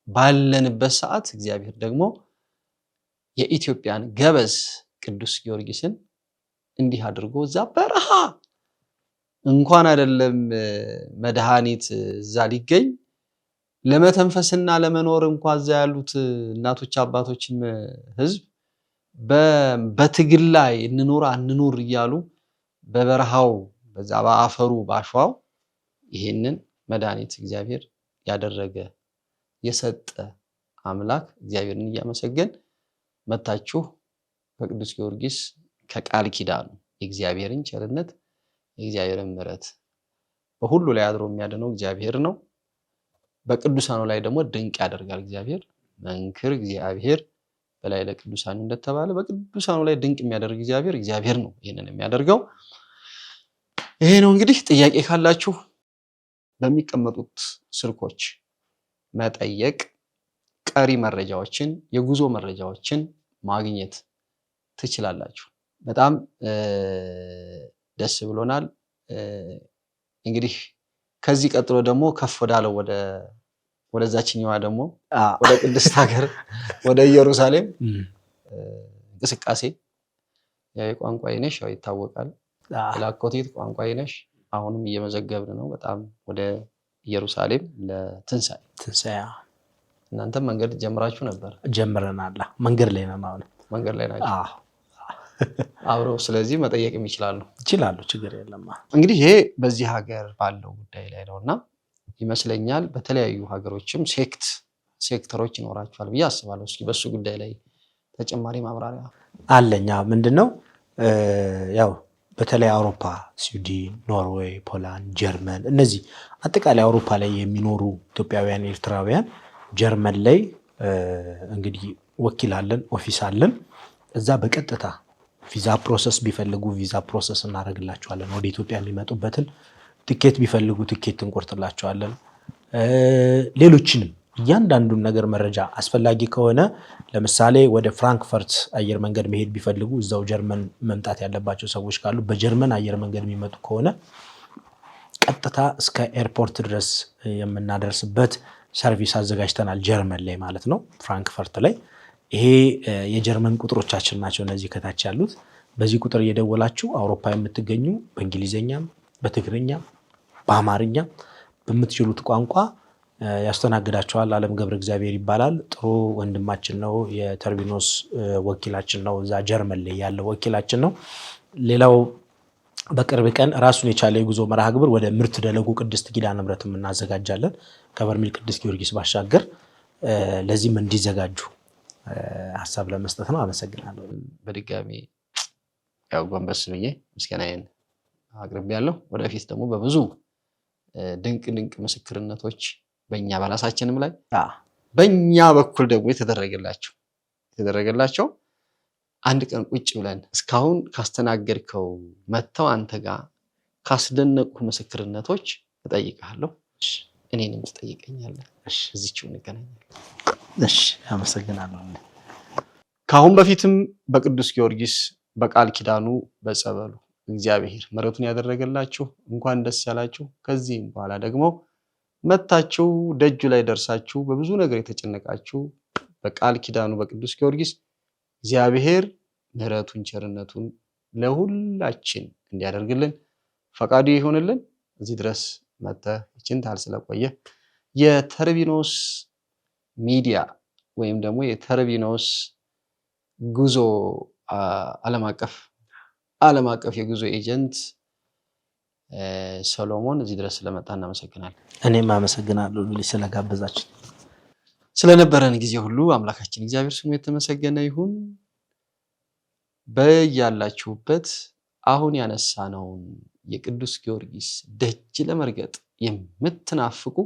ባለንበት ሰዓት እግዚአብሔር ደግሞ የኢትዮጵያን ገበዝ ቅዱስ ጊዮርጊስን እንዲህ አድርጎ እዛ በረሃ እንኳን አይደለም መድኃኒት እዛ ሊገኝ ለመተንፈስና ለመኖር እንኳን እዛ ያሉት እናቶች አባቶችም ህዝብ በትግል ላይ እንኖር አንኖር እያሉ በበረሃው በዛ በአፈሩ ባሸዋው ይሄንን መድኃኒት እግዚአብሔር ያደረገ የሰጠ አምላክ እግዚአብሔርን እያመሰገን መታችሁ በቅዱስ ጊዮርጊስ ከቃል ኪዳኑ የእግዚአብሔርን ቸርነት የእግዚአብሔርን ምሕረት በሁሉ ላይ አድሮ የሚያድነው እግዚአብሔር ነው። በቅዱሳኑ ላይ ደግሞ ድንቅ ያደርጋል እግዚአብሔር። መንክር እግዚአብሔር በላይ ለቅዱሳኑ እንደተባለ በቅዱሳኑ ላይ ድንቅ የሚያደርግ እግዚአብሔር ነው ይሄንን የሚያደርገው። ይሄ ነው እንግዲህ። ጥያቄ ካላችሁ በሚቀመጡት ስልኮች መጠየቅ፣ ቀሪ መረጃዎችን የጉዞ መረጃዎችን ማግኘት ትችላላችሁ። በጣም ደስ ብሎናል። እንግዲህ ከዚህ ቀጥሎ ደግሞ ከፍ ወዳለው ወደዛችኛዋ ደግሞ ወደ ቅድስት ሀገር ወደ ኢየሩሳሌም እንቅስቃሴ የቋንቋ አይነሽ ያው ይታወቃል። ላኮቴት ቋንቋ አይነሽ አሁንም እየመዘገብን ነው። በጣም ወደ ኢየሩሳሌም ለትንሳኤ እናንተም መንገድ ጀምራችሁ ነበር? ጀምረናል። መንገድ ላይ ነን አሁን። መንገድ ላይ ናችሁ? አብረው ስለዚህ መጠየቅም ይችላሉ። ችግር የለም። እንግዲህ ይሄ በዚህ ሀገር ባለው ጉዳይ ላይ ነውና ይመስለኛል በተለያዩ ሀገሮችም ሴክተሮች ይኖራቸዋል ብዬ አስባለሁ። እስኪ በሱ ጉዳይ ላይ ተጨማሪ ማብራሪያ አለኛ። ምንድነው ያው በተለይ አውሮፓ፣ ስዊድን፣ ኖርዌይ፣ ፖላንድ፣ ጀርመን እነዚህ አጠቃላይ አውሮፓ ላይ የሚኖሩ ኢትዮጵያውያን፣ ኤርትራውያን ጀርመን ላይ እንግዲህ ወኪል አለን፣ ኦፊስ አለን። እዛ በቀጥታ ቪዛ ፕሮሰስ ቢፈልጉ ቪዛ ፕሮሰስ እናደርግላቸዋለን። ወደ ኢትዮጵያ የሚመጡበትን ትኬት ቢፈልጉ ትኬት እንቆርጥላቸዋለን። ሌሎችንም እያንዳንዱን ነገር መረጃ አስፈላጊ ከሆነ ለምሳሌ ወደ ፍራንክፈርት አየር መንገድ መሄድ ቢፈልጉ እዛው ጀርመን መምጣት ያለባቸው ሰዎች ካሉ በጀርመን አየር መንገድ የሚመጡ ከሆነ ቀጥታ እስከ ኤርፖርት ድረስ የምናደርስበት ሰርቪስ አዘጋጅተናል፣ ጀርመን ላይ ማለት ነው፣ ፍራንክፈርት ላይ። ይሄ የጀርመን ቁጥሮቻችን ናቸው እነዚህ ከታች ያሉት። በዚህ ቁጥር እየደወላችሁ አውሮፓ የምትገኙ በእንግሊዘኛም በትግርኛም በአማርኛም በምትችሉት ቋንቋ ያስተናግዳቸዋል። አለም ገብረ እግዚአብሔር ይባላል። ጥሩ ወንድማችን ነው። የተርቢኖስ ወኪላችን ነው። እዛ ጀርመን ላይ ያለው ወኪላችን ነው። ሌላው በቅርብ ቀን ራሱን የቻለ የጉዞ መርሃ ግብር ወደ ምርት ደለጉ ቅድስት ኪዳነ ምሕረት እናዘጋጃለን። ከበርሜል ቅዱስ ጊዮርጊስ ባሻገር ለዚህም እንዲዘጋጁ ሀሳብ ለመስጠት ነው። አመሰግናለሁ። በድጋሚ ያው ጎንበስ ብዬ ምስጋናዬን አቅርቤያለሁ። ወደፊት ደግሞ በብዙ ድንቅ ምስክርነቶች በእኛ በራሳችንም ላይ በእኛ በኩል ደግሞ የተደረገላቸው አንድ ቀን ቁጭ ብለን እስካሁን ካስተናገድከው መተው አንተ ጋር ካስደነቁ ምስክርነቶች እጠይቅሃለሁ፣ እኔንም ትጠይቀኛለህ። እዚችው እንገናኛለን። አመሰግናለሁ። ከአሁን በፊትም በቅዱስ ጊዮርጊስ በቃል ኪዳኑ በጸበሉ እግዚአብሔር ምሕረቱን ያደረገላችሁ እንኳን ደስ ያላችሁ። ከዚህም በኋላ ደግሞ መታችሁ ደጁ ላይ ደርሳችሁ በብዙ ነገር የተጨነቃችሁ በቃል ኪዳኑ በቅዱስ ጊዮርጊስ እግዚአብሔር ምሕረቱን ቸርነቱን ለሁላችን እንዲያደርግልን ፈቃዱ ይሆንልን። እዚህ ድረስ መተህ እቺን ታል ስለቆየ የተርቢኖስ ሚዲያ ወይም ደግሞ የተርቢኖስ ጉዞ ዓለም አቀፍ የጉዞ ኤጀንት ሰሎሞን እዚህ ድረስ ስለመጣ እናመሰግናለን። እኔም አመሰግናለሁ ስለጋበዛችሁ። ስለነበረን ጊዜ ሁሉ አምላካችን እግዚአብሔር ስሙ የተመሰገነ ይሁን። በያላችሁበት አሁን ያነሳነውን የቅዱስ ጊዮርጊስ ደጅ ለመርገጥ የምትናፍቁ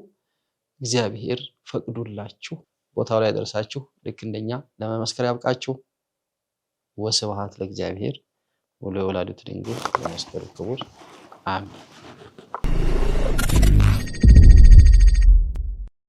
እግዚአብሔር ፈቅዶላችሁ ቦታው ላይ ደርሳችሁ ልክ እንደኛ ለመመስከር ያብቃችሁ። ወስብሐት ለእግዚአብሔር ወለወላዲቱ ድንግል ወለመስቀሉ ክቡር አሜን።